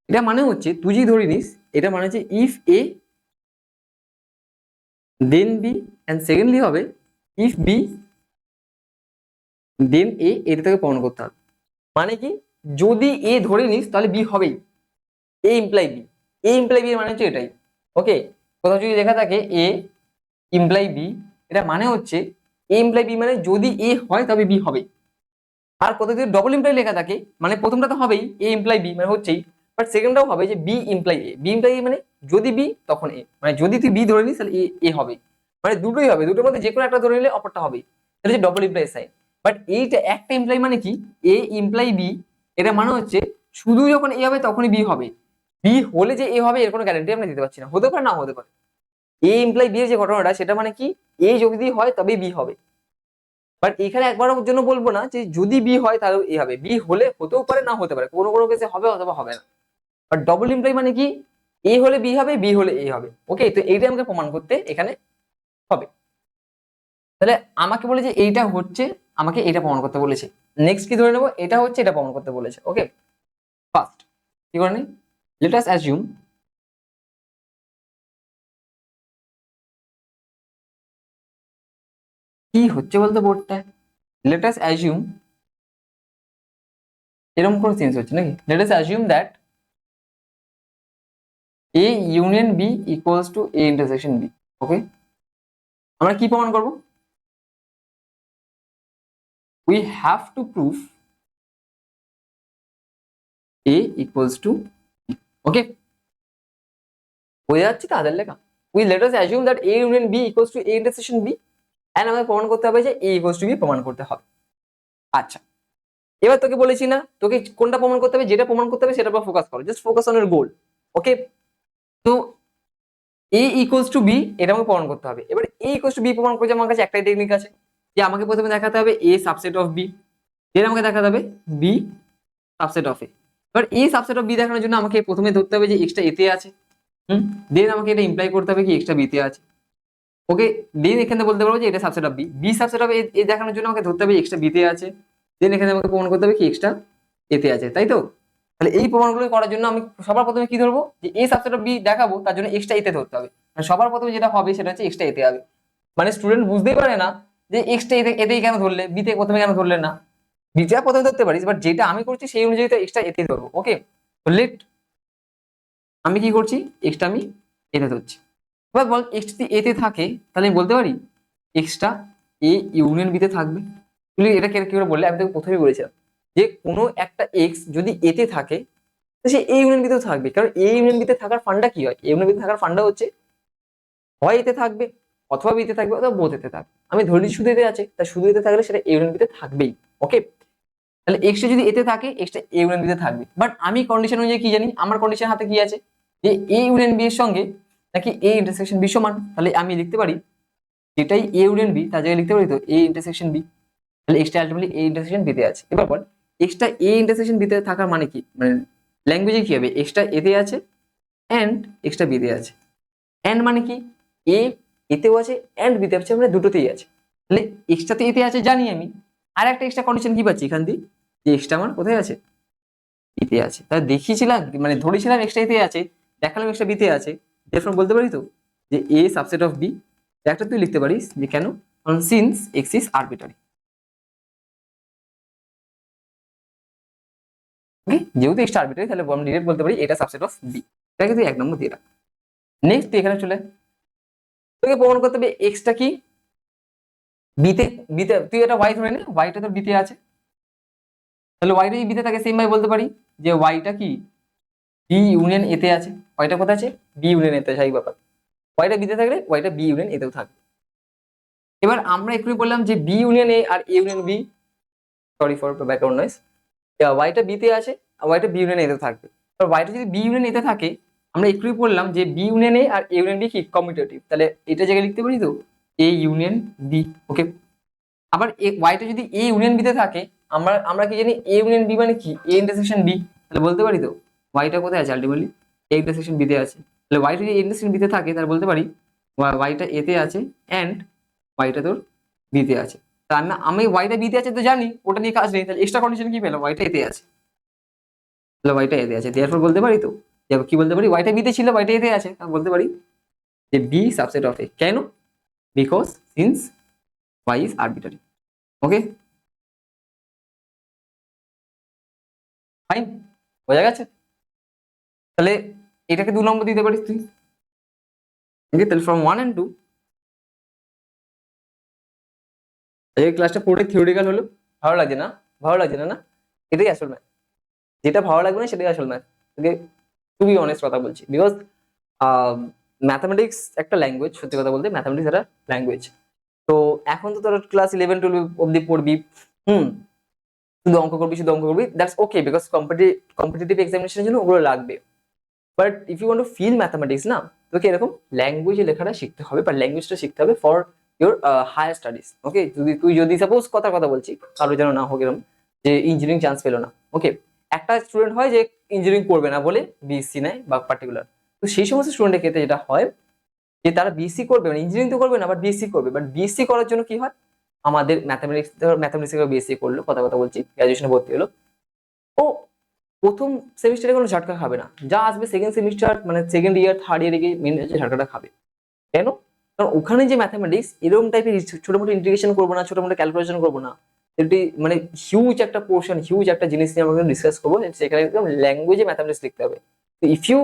এটা মানে হচ্ছে তুই যদি ধরে নিস, এটা মানে হচ্ছে if A then B and secondly হবে ইফ বি দেন এ, এটা থেকে প্রমাণ করতে হবে। মানে কি, যদি এ ধরে নিস তাহলে বি হবেই, এ ইমপ্লাই বি, এ ইমপ্লাই বি এর মানে হচ্ছে এটাই। ওকে, কোথাও যদি লেখা থাকে এ ইমপ্লাই বি, এটা মানে হচ্ছে এ ইমপ্লাই বি মানে যদি এ হয় তবে বি হবে। আর কোথাও যদি ডবল ইমপ্লাই লেখা থাকে মানে প্রথমটা তো হবেই এ ইমপ্লাই বি মানে হচ্ছেই, বাট সেকেন্ডটাও হবে যে বি ইমপ্লাই এ, বি ইমপ্লাই এ মানে যদি বি তখন এ, মানে যদি তুই বি ধরে নিস তাহলে এ এ হবে, মানে দুটোই হবে, দুটোর মধ্যে যে কোনো একটা ধরে নিলে অপরটা হবেই, এটা হচ্ছে ডবল ইমপ্লাই সাইন। বাট এইটা একটা ইমপ্লাই মানে কি, এ ইমপ্লাই বি, এটা মানে হচ্ছে শুধু যখন এ হবে তখনই বি হবে, বি হলে যে এ হবে এর কোনো গ্যারান্টি আমরা দিতে পারছি না, হতে পারে না হতে পারে। এ ইমপ্লাই বি এর যে ঘটনাটা সেটা মানে কি, এ যদি হয় তবে বি হবে, বাট এখানে একবারের জন্য বলবো না যে যদি বি হয় তাহলে এ হবে, বি হলে হতেও পারে না হতে পারে, কোনো কোনো কেসে হবে অথবা হবে না। বাট ডবল ইমপ্লাই মানে কি, এ হলে বি হবে, বি হলে এ হবে। ওকে, তো এইটা আমাকে প্রমাণ করতে এখানে হবে। তাহলে আমাকে বলে যে এইটা হচ্ছে, আমাকে এটা প্রমাণ করতে বলেছে। নেক্সট কি ধরে নেবো, এটা হচ্ছে, এটা প্রমাণ করতে বলেছে। ওকে, ফার্স্ট কি করে নি, লেট আস অ্যাজিউম কি হচ্ছে বলতে বোর্ডটা, লেট আস অ্যাজিউম, এরকম কোনো চেঞ্জ হচ্ছে নাকি, let us assume that A union B equals to A intersection B. Okay, আমরা কি প্রমাণ করব, we have to prove a equals to b. Okay, বোঝা যাচ্ছে তাদের লেখা, we let us assume that a union b equals to a intersection b and আমাদের প্রমাণ করতে হবে যে a equals to b প্রমাণ করতে হবে। আচ্ছা, এবার তোকে বলেছি না তোকে কোনটা প্রমাণ করতে হবে, যেটা প্রমাণ করতে হবে সেটার উপর ফোকাস করো, জাস্ট ফোকাস অন ইওর গোল। ওকে, তো a equals to b এটা আমাকে প্রমাণ করতে হবে। এবার a equals to b প্রমাণ করতে আমার কাছে একটাই টেকনিক আছে, যে আমাকে প্রথমে দেখাতে হবে a সাবসেট অফ b, দেন আমাকে দেখাতে হবে b সাবসেট অফ a। এবার a সাবসেট অফ b দেখানোর জন্য আমাকে প্রথমে ধরতে হবে যে এক্সটা এতে আছে, দেন আমাকে এটা ইমপ্লাই করতে হবে কি এক্সটা b তে আছে। ওকে, দেন এখানে বলতে পারবো যে এটা subset of b, b subset of a দেখানোর জন্য আমাকে ধরতে হবে এক্সটা b তে আছে, দেন এখানে আমাকে প্রমাণ করতে হবে কি এক্সটা a তে আছে, তাই তো? তাহলে এই প্রমাণগুলো করার জন্য আমি সবার প্রথমে কি ধরবো, যে a সাবসেট অফ b দেখাবো তার জন্য এক্সটা a তে ধরতে হবে, মানে সবার প্রথমে যেটা হবে সেটা হচ্ছে এক্সটা a তে হবে। মানে স্টুডেন্ট বুঝতেই পারে না যে এক্সটা এতেই কেন ধরলে, b তে প্রথমে কেন ধরলে না, বিটা প্রথমে ধরতে পারিস, বাট যেটা আমি করছি সেই অনুযায়ী তো এক্সট্রা এতে ধরবো। ওকে, তো লেট আমি কি করছি, এক্সট্রা আমি এতে ধরছি। এবার বল এক্স যদি এতে থাকে তাহলে আমি বলতে পারি এক্সট্রা এ ইউনিয়ন বিতে থাকবে। তুই এটা কি করে বললে, আমি তোকে প্রথমেই বলেছিলাম যে কোনো একটা এক্স যদি এতে থাকে তো সে এ ইউনিয়ন বিতেও থাকবে, কারণ এ ইউনিয়ন বিতে থাকার ফান্ডা কি হয়, এ ইউনিয়ন বিতে থাকার ফান্ডা হচ্ছে হয় এতে থাকবে অথবা বিতে থাকবে অথবা বোথ এতে থাকবে। আমি ধরি শুধু এতে আছে, তাই শুধু এতে থাকলে সেটা এ ইউনিয়ন বিতে থাকবেই। ওকে, তাহলে এক্সটা যদি এতে থাকে এক্সটা এ ইউনিয়ন বিতে থাকবে, বাট আমি কন্ডিশন অনুযায়ী কি জানি, আমার কন্ডিশন হাতে কি আছে যে এ ইউনিয়ন বি এর সঙ্গে নাকি এ ইন্টারসেকশন বি সমান, তাহলে আমি লিখতে পারি যেটাই এ ইউনিয়ন বি তার জায়গায় লিখতে পারি তো এ ইন্টারসেকশন বি। তাহলে এক্সটা আলটিমেটলি এ ইন্টারসেকশন বিতে আছে। এবার বল এক্সটা এ ইন্টারসেকশন বিতে থাকার মানে কি, মানে ল্যাঙ্গুয়েজে কি হবে, এক্সটা এতে আছে অ্যান্ড এক্সটা বিতে আছে। অ্যান্ড মানে কি, এ এতেও আছে অ্যান্ড বিতে আছে, মানে দুটোতেই আছে। তাহলে এক্সট্রাতে এতে আছে জানি আমি, আর একটা এক্সট্রা কন্ডিশন কি পাচ্ছি এখান দিয়ে, যে এক্সট্রা আমার কোথায় আছে, বিতে আছে। তাহলে দেখিয়েছিলাম মানে ধরেছিলাম এক্সট্রা এতে আছে, দেখালাম এক্সট্রা বিতে আছে, এরপর বলতে পারি তো যে এ সাবসেট অফ বি। একটা তুই লিখতে পারিস যে কেন, কারণ সিন্স এক্স ইজ আরবিটারি। ওকে, যেহেতু এক্সট্রা আরবিটারি তাহলে আমি ডিরেক্ট বলতে পারি এটা সাবসেট অফ বি। এটাকে তুই 1 নম্বর দিয়ে রাখ। নেক্সট তুই এখানে চলে আয়। তোকে প্রমাণ করতে হবে এক্সটা কি বিতে, বিতে তুই এটা ওয়াই ধরে নে, ওয়াইটা তোর বিতে আছে, তাহলে ওয়াইটা যদি বিতে থাকে সেম ভাবে বলতে পারি যে ওয়াইটা কি বি ইউনিয়ন এতে আছে। ওয়াইটা কোথায় আছে, বি ইউনিয়ন এতে, স্বাভাবিক ব্যাপার। ওয়াইটা বিতে থাকলে ওয়াইটা বি ইউনিয়ন এতেও থাকবে। এবার আমরা একটু বললাম যে বি ইউনিয়ন এ আর A union B, sorry for background noise, ওয়াইটা বিতে আছে আর ওয়াইটা বি ইউনিয়ন এতে থাকবে। এবার ওয়াইটা যদি বি ইউনিয়ন এতে থাকে, আমরা একটু বললাম যে বি ইউনিয়ন এ আর এ ইউনিয়ন বি কি কমিউটেটিভ, তাহলে এটা জায়গায় লিখতে পারি তো এ ইউনিয়ন বি। ওকে, আবার ওয়াইটা যদি এ ইউনিয়ন বিতে থাকে, আমরা আমরা কি জানি এ ইউনিয়ন বি মানে কি, এ ইন্টারসেকশন বি, তাহলে বলতে পারি তো ওয়াইটা কোথায় আছে আলটিমেটলি, এ ইন্টারসেকশন বিতে আছে। তাহলে ওয়াইটা যদি ইন্টারসেকশন বিতে থাকে তাহলে বলতে পারি ওয়াইটা এতে আছে অ্যান্ড ওয়াইটা তোর বিতে আছে। তার না আমি ওয়াইটা বিতে আছে তো জানি, ওটা নিয়ে কাজ নেই, তাহলে এক্সট্রা কন্ডিশন কি পেলাম, ওয়াইটা এতে আছে, তাহলে ওয়াইটা এতে আছে। দেয়ারফর বলতে পারি তো যে কি বলতে পারি, ওয়াইটা বিতে ছিল ওয়াইটা এতে আছে, বলতে পারি যে বি সাবসেট অফ এ। কেন, because since Y is arbitrary. Okay fine, বোঝা গেছে। তাহলে এটাকে 2 নম্বর দিতে পারিস তুই। ওকে, তাহলে ফ্রম 1 and 2 এই ক্লাসটা পুরোটাই থিওরিক্যাল হলো। ভালো লাগছে না, ভালো লাগছে না, না এটাই আসল ম্যাথ, যেটা ভালো লাগবে না সেটাই আসল math. Okay, to be honest কথা বলছি, বিকজ ম্যাথামেটিক্স একটা ল্যাঙ্গুয়েজ, সত্যি কথা বলতে ম্যাথামেটিক্স একটা ল্যাঙ্গুয়েজ। তো এখন তো তোর ক্লাস 11-12 অব্দি পড়বি, হুম, শুধু অঙ্ক করবি, শুধু অঙ্ক করবি, দ্যাটস ওকে, বিকজ কম্পিটিটিভ এক্সামিনেশনের জন্য ওগুলো লাগবে। But if you want to feel mathematics না, তোকে এরকম ল্যাঙ্গুয়েজে লেখাটা শিখতে হবে, বা ল্যাঙ্গুয়েজটা শিখতে হবে ফর ইউর হায়ার স্টাডিজ। ওকে, তুই যদি সাপোজ কথা বলছি, কারো যেন না হোক এরকম যে ইঞ্জিনিয়ারিং চান্স পেলো না। ওকে, একটা স্টুডেন্ট হয় যে ইঞ্জিনিয়ারিং করবে না বলে বিএসসি নেয় বা পার্টিকুলার, তো সেই সমস্ত স্টুডেন্টের ক্ষেত্রে যেটা হয় যে তারা বিএসসি করবে, মানে ইঞ্জিনিয়ারিং তো করবে না বাট বিএসসি করবে। বাট বিএসসি করার জন্য কি হয়, আমাদের ম্যাথামেটিক্স বিএসসি করলো, কথা বলছি, গ্রাজুয়েশনে ভর্তি হলো, ও প্রথম সেমিস্টারে কোনো ঝটকা খাবে না, যা আসবে সেকেন্ড সেমিস্টার মানে সেকেন্ড ইয়ার থার্ড ইয়ারে গিয়ে মেন ঝটকাটা খাবে। কেন, কারণ ওখানে যে ম্যাথামেটিক্স এরকম টাইপের ছোট মোটো ইন্টিগ্রেশন করবো না, ছোট মোটো ক্যালকুলেশন করবো না, এটি মানে হিউজ একটা পোর্শন, হিউজ একটা জিনিস নিয়ে আমরা ডিসকাস করবো, সেখানে একদম ল্যাঙ্গুয়েজে ম্যাথামেটিক্স লিখতে হবে। তো if you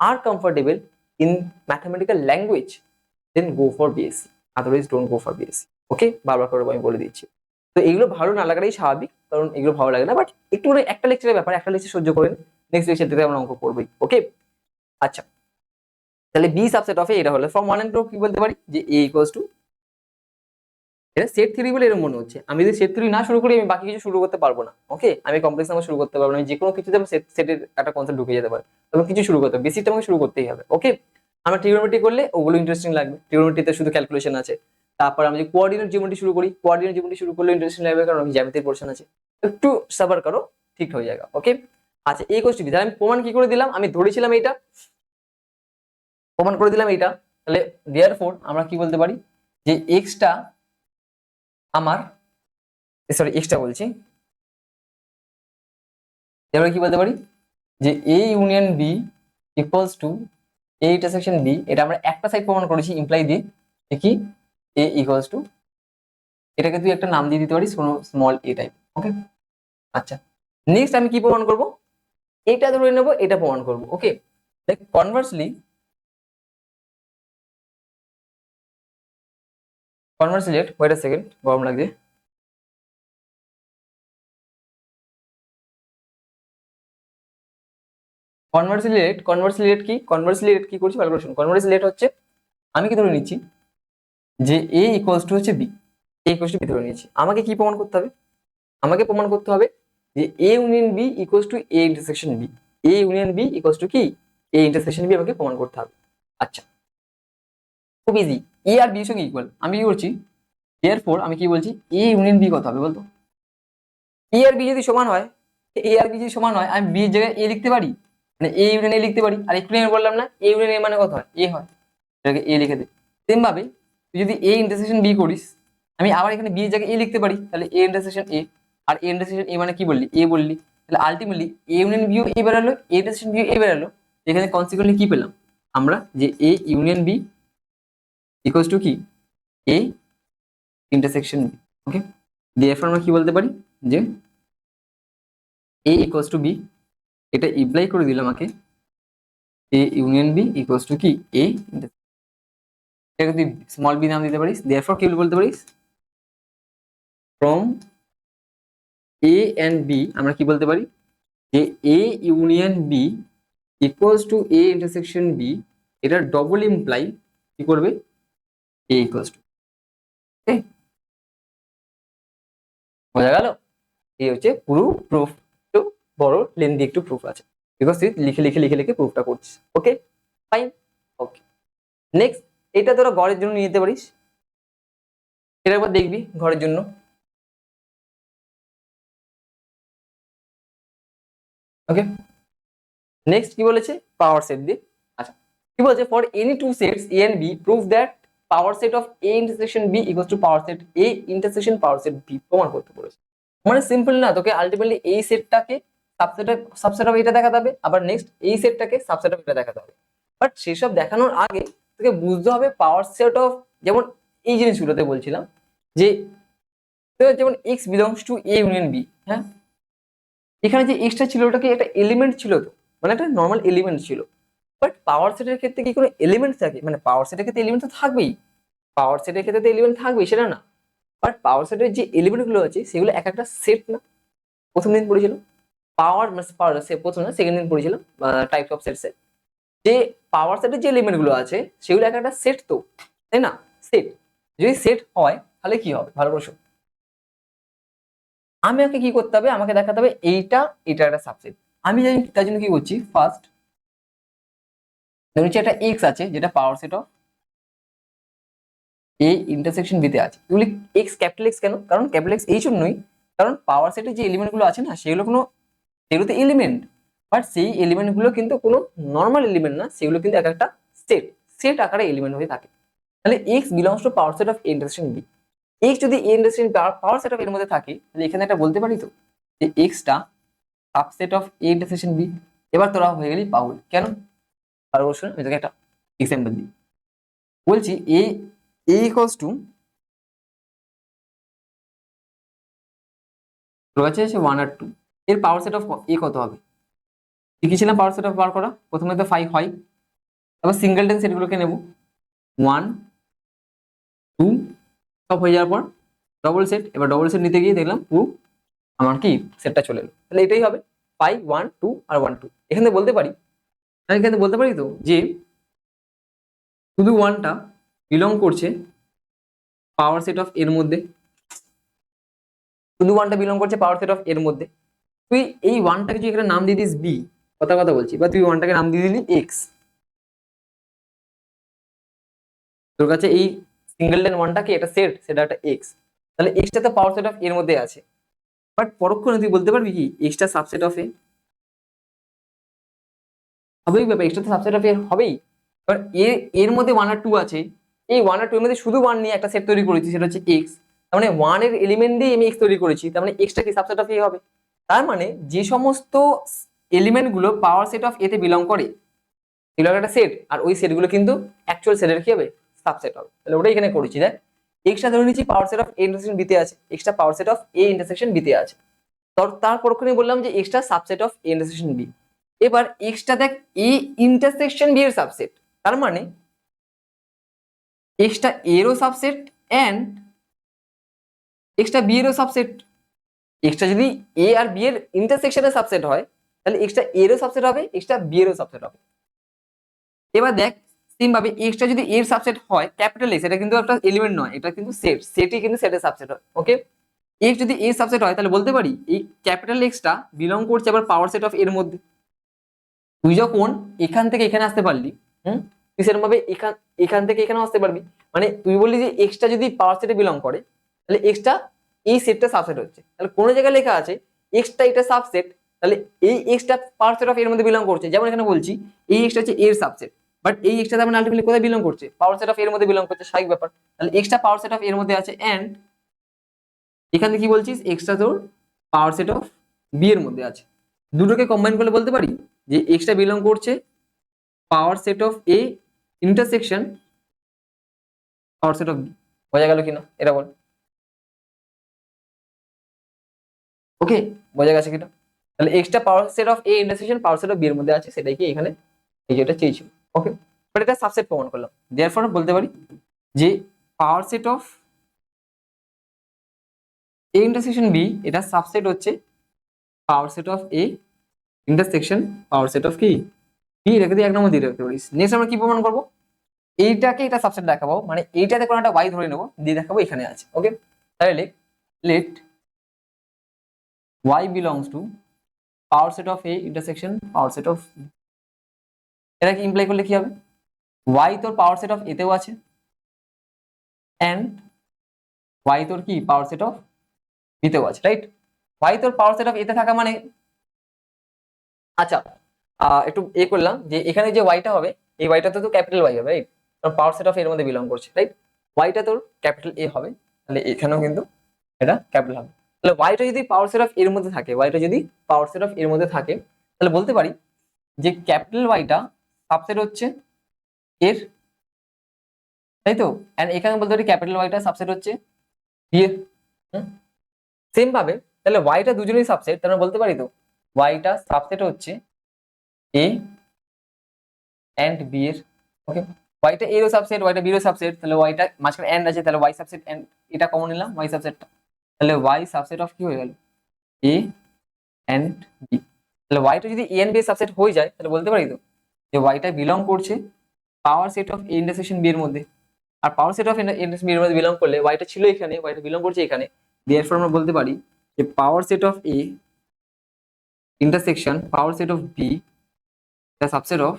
are comfortable in mathematical language then go for BSc, otherwise don't go for BSc. Okay, বারবার করে আমি বলে দিচ্ছি। তো এগুলো ভালো না লাগাটাই স্বাভাবিক, কারণ এগুলো ভালো লাগে না, বাট একটু করে একটা লেকচারের ব্যাপার, একটা লেকচার সহ্য করেন, নেক্সট লেকচার থেকে আমরা অঙ্ক করবোই। ওকে, আচ্ছা, তাহলে বি সাবসেট অফ এ এটা হলো ফ্রম 1 and 2 কি বলতে পারি যে এ ইকুয়ালস টু, এটা সেট থিওরি বলে এরকম মনে হচ্ছে, আমি যদি সেট থিওরি না শুরু করি আমি বাকি কিছু শুরু করতে পারবো না। ওকে, আমি কমপ্লেক্স নাম্বার শুরু করতে পারবো না, যে কোনো কিছুতে আমি সেটের একটা কনসেপ্ট ঢুকে যেতে পারে, তবে কিছু শুরু করতে হবে, বেসিকটা আমাকে শুরু করতেই হবে। ওকে, আমরা ট্রিগোনোমেট্রি করলে ওগুলো ইন্টারেস্টিং লাগবে, ট্রিগোনোমেট্রিতে শুধু ক্যালকুলেশন আছে। তারপর আমি যদি কোঅর্ডিনেট জিওমেট্রি শুরু করি, কোঅর্ডিনেট জিওমেট্রি শুরু করলে ইন্টারেস্টিং লাগবে, কারণ আমি জ্যামিতির পোর্শন আছে, একটু সাবার করো, ঠিক হয়ে যাবে। ওকে, আচ্ছা এই কোশ্চেন তাহলে আমি প্রমাণ কি করে দিলাম, আমি ধরেছিলাম এইটা, প্রমাণ করে দিলাম এইটা, তাহলে দেয়ারফর আমরা কি বলতে পারি যে এক্সটা আমার, সরি এক্সটা বলছি, এবারে কি বলতে পারি যে A union B equals to A intersection B, এটা আমরা একটা সাইড প্রমাণ করেছি ইমপ্লাই দিয়ে, কি এ ইকুয়ালস টু, এটাকে তুই একটা নাম দিয়ে দিতে পারিস কোনো স্মল এ টাইপ। ওকে, আচ্ছা নেক্সট আমি কি প্রমাণ করব, এটা ধরে নেব, এটা প্রমাণ করব। ওকে, দেখ কনভার্সলি ওয়েট আ সেকেন্ড, গরম লাগছে। কনভার্সলি রেট কি করছি ভালো করে শুনুন। কনভার্সলি রেট হচ্ছে আমি কি ধরে নিচ্ছি যে এ ইকুয়ালস টু হচ্ছে B, A equals to B ধরে নিয়েছি, আমাকে কি প্রমাণ করতে হবে, আমাকে প্রমাণ করতে হবে যে A union B equals to A intersection B, A union B equals to কি এ ইন্টারসেকশন বি, আমাকে প্রমাণ করতে হবে। আচ্ছা খুব ইজি, এ আর বি এর সঙ্গে ইকুয়াল, আমি কি করছি দেয়ারফর আমি কি বলছি, এ ইউনিয়ন বি কত হবে বলতো? এ আর বি যদি সমান হয়, এ আর বি যদি সমান হয়, আমি বি এর জায়গায় এ লিখতে পারি, মানে এ ইউনিয়ন এ লিখতে পারি। আর একটু আগে বললাম না, এ ইউনিয়ন এ মানে কত হয়, এ হয়, এটাকে এ লিখে দে। সেম ভাবে তুই যদি এ ইন্টারসেকশন বি করিস, আমি আবার এখানে বি এর জায়গায় এ লিখতে পারি, তাহলে এ ইন্টারসেকশন এ। আর এ ইন্টারসেকশন এ মানে কি বললি, এ বললি, তাহলে আলটিমেটলি এ ইউনিয়ন বিও এ বেরালো, এ ইন্টারসেকশন বিও এ বেরালো। এখানে কনসিকুয়েন্টলি কি পেলাম আমরা, যে A union B equals to কি, A intersection B. Okay, therefore আমরা কি বলতে পারি, যে এ ইকুয়ালস টু বি, এটা ইমপ্লাই করে দিল আমাকে A union B equals to কি, এ, এটাকে তুই স্মল বি নাম দিতে পারিস। দেয়ারফর কি বলতে পারিস, ফ্রম এ এন্ড বি আমরা কি বলতে পারি, যে A union B equals to A intersection B, এটা ডবল ইমপ্লাই কি করবে, এ ইকুয়ালস টু। বোঝা গেল? এই হচ্ছে পুরো প্রুফ। একটু বড় লেন্দি একটু প্রুফ আছে, বিকজ তুই লিখে লিখে লিখে লিখে প্রুফটা করছিস। Okay fine. ওকে, নেক্সট এটা তোরা ঘরের জন্য নিয়ে যেতে পারিস, এটা একবার দেখবি ঘরের জন্য। ওকে, নেক্সট কি বলেছে, পাওয়ার সেট দিয়ে। আচ্ছা, কি বলছে, for any two sets A and B prove that power set of A intersection B equals to power set A intersection power set B প্রমাণ করতে বলেছে। মানে সিম্পল না, তোকে আলটিমেটলি এই সেটটাকে সাবসেট অফ এটা দেখাতে হবে, আবার নেক্সট এই সেটটাকে সাবসেট অফ এটা দেখাতে হবে। বাট সেসব দেখানোর আগে তোকে বুঝতে হবে পাওয়ার সেট অফ, যেমন এই জিনিসগুলোতে বলছিলাম যে যেমন X belongs to A union B. হ্যাঁ, এখানে যে এক্সটা ছিল ওটা কি একটা এলিমেন্ট ছিল, তো মানে একটা নর্মাল এলিমেন্ট ছিল। বাট পাওয়ার সেটের ক্ষেত্রে কি কোনো এলিমেন্ট থাকে, মানে পাওয়ার সেটের ক্ষেত্রে এলিমেন্ট তো থাকবেই, পাওয়ার সেটের ক্ষেত্রে তো এলিমেন্ট থাকবেই সেটা না, বাট পাওয়ার সেটের যে এলিমেন্ট গুলো আছে সেগুলো এক একটা সেট না। প্রথম দিন পড়েছিল পাওয়ার পাওয়ার প্রথম না সেকেন্ড দিন পড়েছিলাম টাইপস অফ সেটস, যে পাওয়ার সেটের যে এলিমেন্ট গুলো আছে সেগুলো এক একটা সেট, তো তাই না, সেট। যদি সেট হয় তাহলে কি হবে, ভালো প্রশ্ন। আমাকে কি করতে হবে, আমাকে দেখাতে হবে এইটা এটা একটা সাবসেট। আমি জানি, তার জন্য কি করছি, ফার্স্ট ধরে নিচ্ছি একটা এক্স আছে যেটা পাওয়ার সেট অফ এ ইন্টারসেকশন বিতে আছে। এগুলি এক্স ক্যাপিটাল এক্স কেন, কারণ ক্যাপিটাল এক্স এই জন্যই কারণ পাওয়ার সেটের যে এলিমেন্ট গুলো আছে না সেগুলো কোনো, সেগুলো তো এলিমেন্ট, বাট সেই এলিমেন্ট গুলো কিন্তু কোনো নর্মাল এলিমেন্ট না, সেগুলো কিন্তু এক একটা সেট, সেট আকারে এলিমেন্ট হয়ে থাকে। তাহলে x belongs to power set of A intersection B. X যদি A intersection power set of এর মধ্যে থাকে, তাহলে এখানে একটা বলতে পারি তো যে এক্সটা subset of A intersection B. এবার তোরা হয়ে গেলি পাউল। কেন পারবো শোন, আমি তোকে একটা এক্সাম্পল দিই। বলছি এ ইকুয়ালস টু, তোর কাছে আছে 1 আর 2, এর পাওয়ার সেট অফ এ কত হবে, শিখেছিলাম পাওয়ার সেট অফ বার করা, প্রথমে তো 5 হয়, তারপর সিঙ্গেলটন সেটগুলোকে নেব, 1 2 সব হয়ে যাওয়ার পর ডবল সেট, এবার ডবল সেট নিতে গিয়ে দেখলাম পুরো আমার কি সেটটা চলে এলো, তাহলে এটাই হবে 5 1 2 আর 1 2। এখানে বলতে পারি, আমি এখানে বলতে পারি তো যে শুধু ওয়ানটা বিলং করছে পাওয়ার সেট অফ এর মধ্যে, শুধু ওয়ানটা বিলং করছে পাওয়ার সেট অফ এর মধ্যে। তুই এই ওয়ানটাকে যদি এখানে নাম দিয়ে দিস বি, কথা কথা বলছি, বা তুই ওয়ানটাকে নাম দিয়ে দিলি এক্স, তোর কাছে এই সিঙ্গেলটন ওয়ানটাকে একটা সেট, সেটা একটা এক্স, তাহলে এক্সটা তো পাওয়ার সেট অফ এর মধ্যে আছে। বাট পরক্ষণে তুই বলতে পারবি কি এক্সটা সাবসেট অফ এ, হবেই ব্যাপার, এক্সটা তো সাবসেট অফ এ হবেই। এবার এর মধ্যে 1 আর 2 আছে, এই 1 আর 2 এর মধ্যে শুধু 1 নিয়ে একটা সেট তৈরি করেছি, সেটা হচ্ছে এক্স। তার মানে 1 এর এলিমেন্ট দিয়ে আমি এক্স তৈরি করেছি, তার মানে এক্সটা কি সাবসেট অফ এ হবে। তার মানে যে সমস্ত এলিমেন্ট গুলো পাওয়ার সেট অফ এ তে বিলং করে এগুলো একটা সেট, আর ওই সেটগুলো কিন্তু অ্যাকচুয়াল সেটের কি হবে, সাবসেট হবে। তাহলে ওটাই এখানে করেছি। দেখ এক্সটা ধরে নিচ্ছি power set of A intersection বিতে আছে, এক্সটা power set of A intersection বিতে আছে, তার পরক্ষণে বললাম যে এক্সটা subset of A intersection B. এবার এক্সটা দেখ এ ইন্টারসেকশন বি এর সাবসেট, তার মানে এক্সটা এরও সাবসেট এন্ড এক্সটা বি এরও সাবসেট। এক্সটা যদি এ আর বি এর ইন্টারসেকশনের সাবসেট হয়, তাহলে এক্সটা এরও সাবসেট হবে, এক্সটা বি এরও সাবসেট হবে। এবার দেখ সেম ভাবে এক্সটা যদি এর সাবসেট হয় ক্যাপিটাল এক্স, এটা কিন্তু একটা এলিমেন্ট নয়, এটা কিন্তু সেট, সেটই কিন্তু সেটের সাবসেট হয়। ওকে, এক্স যদি এর সাবসেট হয় তাহলে বলতে পারি এই ক্যাপিটাল এক্সটা বিলং করছে আবার পাওয়ার সেট অফ এর মধ্যে। তুই যখন এখান থেকে এখানে আসতে পারলি, হুম, তুই সেরকম ভাবে এখান থেকে এখানে আসতে পারবি। মানে তুই বললি যে এক্সটা যদি পাওয়ার সেটে বিলং করে, তাহলে এক্সটা এই সেটটা সাবসেট হচ্ছে। তাহলে কোনো জায়গায় লেখা আছে এক্সটা এটা সাবসেট, তাহলে এই এক্সটা পাওয়ার সেট অফ এর মধ্যে বিলং করছে। যেমন এখানে বলছি এই এক্সটা হচ্ছে এর সাবসেট, বাট এই এক্সটা তার মানে আলটিমেটলি কোথায় বিলং করছে? পাওয়ার সেট অফ এর মধ্যে বিলং করছে, স্বাভাবিক ব্যাপার। তাহলে এক্সটা পাওয়ার সেট অফ এর মধ্যে আছে, এন্ড এখানে কি বলছিস এক্সটা তোর পাওয়ার সেট অফ বি এর মধ্যে আছে। দুটোকে কম্বাইন করলে বলতে পারি যে এক্সটা বিলং করছে power set of A intersection power set of B. বোঝা গেল কিনা এটা বল? ওকে, বোঝা গেছে কিনা? তাহলে এক্সটা power set of A intersection power set of B এর মধ্যে আছে, সেটাই কি এখানে এই যেটা চেয়েছিল। ওকে, বাট এটা সাবসেট প্রমাণ করলাম। দেয়ারফর বলতে পারি যে power set of A intersection B এটা সাবসেট হচ্ছে power set of A intersection power set of কি বি। রেখে দিয়ে 1 নম্বর দিয়ে রাখতে পারিস। নেক্সট আমরা কি প্রমাণ করবো? এইটাকে এটা সাবসেট দেখাবো, মানে এইটাতে কোনো একটা ওয়াই ধরে নেবো, দিয়ে দেখাবো এখানে আছে। ওকে, তাহলে late y belongs to power set of a intersection power set of b। এটা কি ইমপ্লাই করলে কি হবে? y তোর পাওয়ার সেট অফ a তেও আছে, এন্ড y তোর কি পাওয়ার সেট অফ b তেও আছে, রাইট? y তোর পাওয়ার সেট অফ a তে থাকা মানে, আচ্ছা একটু করলাম যে এখানে যে ওয়াইটা হবে এই ওয়াইটা তো ক্যাপিটাল ওয়াই হবে, রাইট? কারণ পাওয়ার সেট অফ এর মধ্যে বিলং করছে, রাইট? ওয়াইটা তোর ক্যাপিটাল এ হবে, তাহলে এখানেও কিন্তু এটা ক্যাপিটাল হবে। তাহলে ওয়াইটা যদি পাওয়ার সেট অফ এর মধ্যে থাকে, ওয়াইটা যদি পাওয়ার সেট অফ এর মধ্যে থাকে, তাহলে বলতে পারি যে ক্যাপিটাল ওয়াইটা সাবসেট হচ্ছে এর, তাই তো? এন্ড এখানে বলতে পারি ক্যাপিটাল ওয়াইটা সাবসেট হচ্ছে বি এর। সেম ভাবে তাহলে ওয়াইটা দুজনেই সাবসেট, তাহলে বলতে পারি তো ওয়াইটা সাবসেট হচ্ছে এ এন্ড বি এর। ওকে, ওয়াইটা এরও সাবসেট ওয়াইটা বিরও সাবসেট, তাহলে ওয়াইটা মাঝখানে এন্ড আছে, তাহলে ওয়াই সাবসেট এন্ড এটা কমন নিলাম ওয়াই সাবসেটটা, তাহলে ওয়াই সাবসেট অফ কি হয়ে গেল এ এন্ড বি। তাহলে ওয়াইটা যদি এ এন্ড বি এর সাবসেট হয়ে যায়, তাহলে বলতে পারি তো যে ওয়াইটা বিলং করছে power set of A intersection B এর মধ্যে। আর power set of intersection B এর মধ্যে বিলং করলে ওয়াইটা ছিল এখানে, ওয়াইটা বিলং করছে এখানে, দেয়ারফর আমরা বলতে পারি যে power set of A intersection power set of B the subset of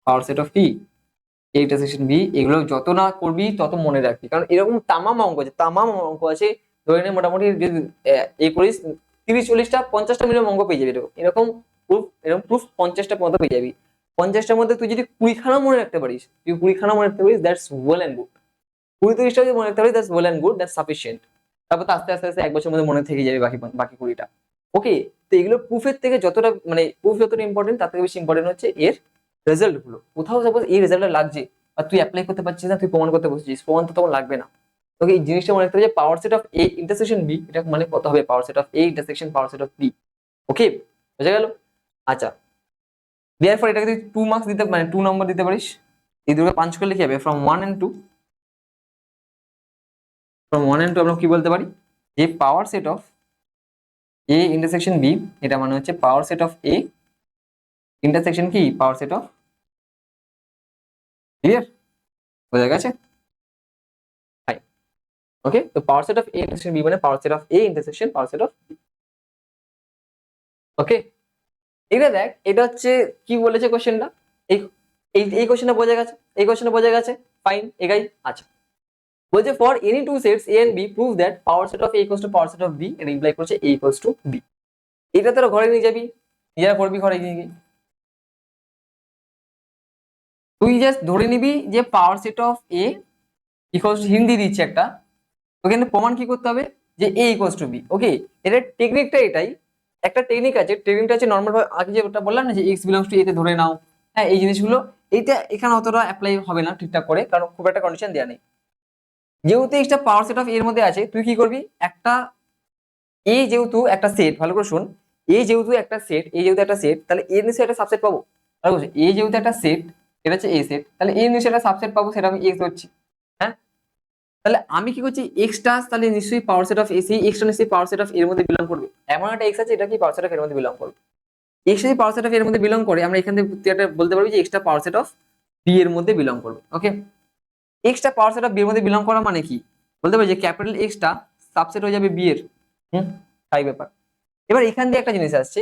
power set of কি এ ইন্টারসেকশন বি। এগুলো যত না করবি তত মনে রাখবি, কারণ এরকম তামাম অঙ্ক আছে। ধরে নে মোটামুটি যদি এই করিস 30-40টা 50টা মিনিমাম অঙ্ক পেয়ে যাবি। এরকম এরকম প্রুফ 50টা পর্যন্ত পেয়ে যাবি। 50টার মধ্যে তুই যদি 20খানা মনে রাখতে পারিস, দ্যাটস ওয়েল অ্যান্ড গুড। 20-30টা যদি মনে রাখতে পারিস that's well and good, that's sufficient. তারপর তো আস্তে আস্তে 1 বছরের মধ্যে মনে থেকে যাবে বাকি বাকি 20টা। ওকে, তো এগুলো প্রুফের থেকে যতটা মানে প্রুফ যতটা ইম্পর্টেন্ট, তার থেকে বেশি ইম্পর্টেন্ট হচ্ছে এর রেজাল্ট গুলো। কোথাও সাপোজ এই রেজাল্টটা লাগছে আর তুই অ্যাপ্লাই করতে পারছিস না, তুই প্রমাণ করতে বসছিস, প্রমাণ তো তখন লাগবে না। তোকে এই জিনিসটা মনে রাখতে হবে যে power set of A intersection B, এটা মানে কত হবে power set of A intersection power set of B. Okay, বুঝা গেল? আচ্ছা, দেয়ারফর এটাকে তুই 2 মার্কস দিতে মানে 2 নম্বর দিতে পারিস। এই দুটোকে পাঞ্চ করলে কি হবে? ফ্রম 1 and 2 আমরা কি বলতে পারি যে power set of A intersection B, এটা মানে হচ্ছে power set of A intersection কি পাওয়ার সেট অফ। ক্লিয়ার? বোঝা গেছে? ফাইন। ওকে, তো power set of A intersection B মানে power set of A intersection power set of B. Okay, এটা দেখ, এটা হচ্ছে কি বলেছে কোশ্চেনটা, এই এই কোশ্চেনটা বোঝা গেছে, এই কোশ্চেনটা বোঝা গেছে। ফাইন, এগাই। আচ্ছা, বলছে for any two sets A and B prove that power set of A equals to power set of B. এটা ইমপ্লাই করছে এ ইকুয়ালস টু বি। এটা তোরা ঘরে নিয়ে যাবি, নিজেরা করবি ঘরে গিয়ে গিয়ে। তুই জাস্ট ধরে নিবি যে power set of A equals two, Hindi দিচ্ছে একটা, ওখানে প্রমাণ কি করতে হবে যে A equals to B. Okay, এটা টেকনিকটা এটাই। একটা টেকনিক আছে, টেকনিকটা আছে নর্মাল ভাবে আগে যেটা বললাম না যে এক্স বিলংস টু এ তে ধরে নাও। হ্যাঁ, এই জিনিসগুলো এইটা এখানে অতটা অ্যাপ্লাই হবে না ঠিকঠাক করে, কারণ খুব একটা কন্ডিশন দেওয়া নেই। যেহেতু এক্সটা পাওয়ার সেট অফ এর মধ্যে আছে, তুই কি করবি, একটা এ যেহেতু একটা সেট, ভালো করে শুন, এ যেহেতু একটা সেট, তাহলে এর নিচে একটা সাবসেট পাবো। ভালো করে, এ যেহেতু একটা সেট, এটা হচ্ছে এ সেট, তাহলে এর নিচে একটা সাবসেট পাবো, সেটা আমি এক্স ধরছি। হ্যাঁ, তাহলে আমি কি করছি এক্সটা, তাহলে নিশ্চয়ই পাওয়ার সেট অফ এ, সেই এক্সটা নিশ্চয়ই পাওয়ার সেট অফ এর মধ্যে বিলং করবে। এমন একটা এক্স আছে এটা কি পাওয়ার সেট অফ এর মধ্যে বিলং করবে। এক্স যদি পাওয়ার সেট অফ এর মধ্যে বিলং করে, আমরা এখান থেকে তুই একটা বলতে পারবি যে এক্সটা পাওয়ার সেট অফ বি এর মধ্যে বিলং করবে। ওকে, এক্সটা পাওয়ার সেট অফ বি এর মধ্যে বিলং করা মানে কি, বলতে পারি যে ক্যাপিটাল এক্সটা সাবসেট হয়ে যাবে বি এর। তাই ব্যাপার। এবার এখান দিয়ে একটা জিনিস আসছে,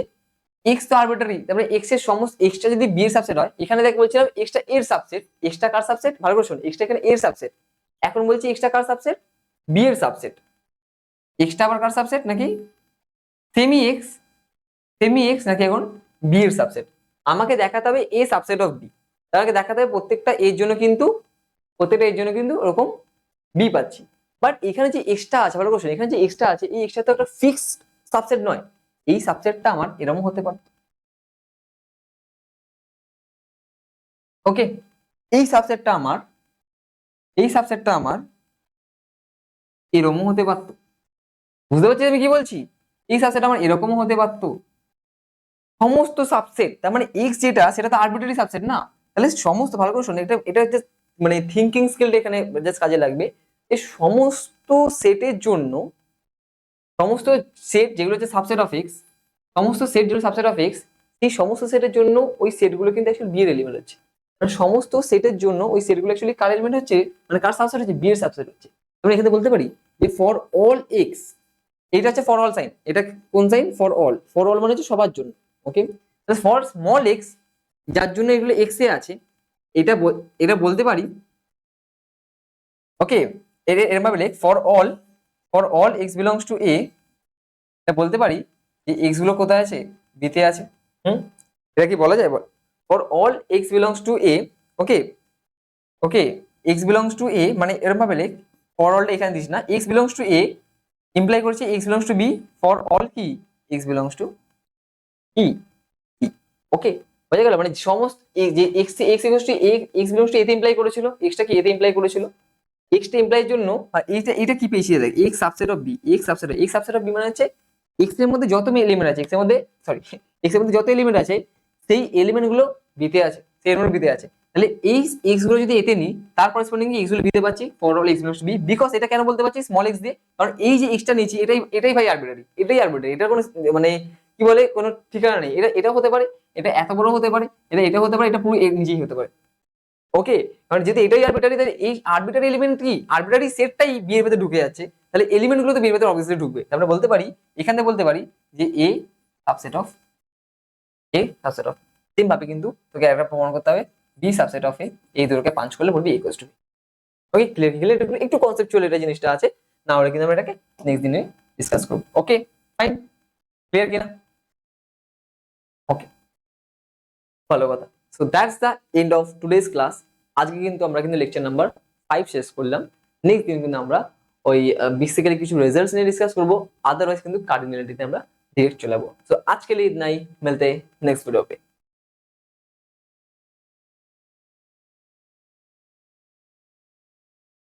এক্স তো আরবিটারি, তারপরে এক্স এর সমস্ত এক্সটা যদি বি এর সাবসেট হয়, এখানে দেখ বলছিলাম এক্সটা এর সাবসেট, এক্সটা কার সাবসেট ভালো করে শোন, এক্সটা এখানে এর সাবসেট, এখন বলছি এক্সটা কার সাবসেট, বি এর সাবসেট, এক্সটা আবার কার সাবসেট নাকি সেমি এক্স, সেমি এক্স নাকি এখন বি এর সাবসেট, আমাকে দেখাতে হবে এ সাবসেট অফ বি, তাহলে দেখাতে হবে প্রত্যেকটা এর জন্য কিন্তু, প্রত্যেকটা এর জন্য কিন্তু ওরকম বি পাচ্ছি। বাট এখানে যে এক্সট্রা আছে ভালো কোশ্চেন, এখানে যে এক্সট্রা আছে এই এক্সট্রা তো একটা ফিক্সড সাবসেট নয়, এই সাবসেটটা আমার এরকম হতে পারে। ওকে, এই সাবসেটটা আমার, এই সাবসেটটা আমার এরকম হতে পারতো, বুঝতে পারছি আমি কি বলছি, এই সাবসেট আমার এরকমও হতে পারতো, সমস্ত সাবসেট, তার মানে এক্স যেটা সেটা তো আরবিটারি সাবসেট না, তাহলে সমস্ত ভালো করে শোনো, এটা এটা জাস্ট মানে থিঙ্কিং স্কিলটা এখানে জাস্ট কাজে লাগবে। এই সমস্ত সেটের জন্য, সমস্ত সেট যেগুলো হচ্ছে সাবসেট অফ এক্স, সমস্ত সেট যেগুলো সাবসেট অফ এক্স, এই সমস্ত সেটের জন্য ওই সেটগুলো কিন্তু অ্যাকচুয়ালি বি এর এলিমেন্ট হচ্ছে, মানে সমস্ত সেটের জন্য ওই সেটগুলো অ্যাকচুয়ালি কার এলিমেন্ট হচ্ছে, মানে কার সাবসেট হচ্ছে, বি এর সাবসেট হচ্ছে। আমরা এখানে বলতে পারি যে ফর অল এক্স, এটা হচ্ছে ফর অল সাইন, এটা কোন sign, for all, for all মানে হচ্ছে সবার জন্য। ওকে, ফর স্মল এক্স, যার জন্য এগুলো এক্স এ আছে, এটা এটা বলতে পারি। ওকে, এরকম ভাবে for all x belongs to A, এটা বলতে পারি যে এক্স গুলো কোথায় আছে, বিতে আছে। হুম, এটা কি বলা যায়, বল, for all x belongs to A. Okay, okay, x belongs to A মানে এরকম ভাবে লেখ, ফর অলটা এখানে দিস না, x belongs to A imply করছে x belongs to B, for all কি x belongs to E. Okay, হয়ে গেল, মানে সমস্ত যে x x equals to A, x belongs to A তে ইমপ্লাই করেছিল, এক্সটা কি এ তে ইমপ্লাই করেছিল, এক্সটা ইমপ্লাইয়ের জন্য, আর এটা এটা কি পেয়েছি দেখ, X subset of B, X subset of B মানে হচ্ছে এক্স এর মধ্যে যত এলিমেন্ট আছে, এক্স এর মধ্যে সরি এক্স এর মধ্যে যত এলিমেন্ট আছে সেই এলিমেন্ট গুলো বিতে আছে, সেই এলিমেন্ট বিতে আছে, তাহলে এই এক্স গুলো যদি এতে নি, তার করেসপন্ডিং এক্স গুলো বিতে পাচ্ছি, for all x belongs to B, because এটা কেন বলতে পারছি স্মল এক্স দিয়ে, কারণ এই যে এক্সটা নিয়েছি এটাই এটাই ভাই আরবিটারি, এটাই আরবিটারি, এটার কোনো মানে কি বলে কোনো ঠিকানা নেই, এটা এটা হতে পারে, এটা এত বড় হতে পারে, এটা এটা হতে পারে, এটা পুরো নিজেই হতে পারে। ওকে, কারণ যদি এটাই আরবিটারি, তাহলে এই আরবিটারি এলিমেন্ট কি, আরবিটারি সেটটাই বি এর ভেতরে ঢুকে যাচ্ছে, তাহলে এলিমেন্ট গুলো তো বি এর ভেতরে অবভিয়াসলি ঢুকবে, আমরা বলতে পারি, এখানে বলতে পারি যে A subset of, A subset of, same ভাবে কিন্তু তোকে একটা প্রমাণ করতে হবে বি সাবসেট অফ এ, এই দুটোকে পাঞ্চ করলে বলবি A equals to B. Okay, clear কি, ক্লিয়ার, একটু কনসেপচুয়াল এটা জিনিসটা আছে, না হলে কিন্তু আমরা এটাকে নেক্সট দিনে ডিসকাস করব। ওকে ফাইন, ক্লিয়ার কিনা, ওকে, ভালো কথা। So that's the end of today's class. আজকে কিন্তু আমরা কিন্তু লেকচার নাম্বার 5 শেষ করলাম, নেক্সট দিন কিন্তু আমরা ওই বেসিক্যালি কিছু রেজাল্টস নিয়ে ডিসকাস করবো, আদারওয়াইজ কিন্তু কার্ডিনালিটিতে আমরা ডিরেক্ট চলে যাবো। সো আজকে लिए इतना ही, मिलते हैं नेक्स्ट वीडियो पे।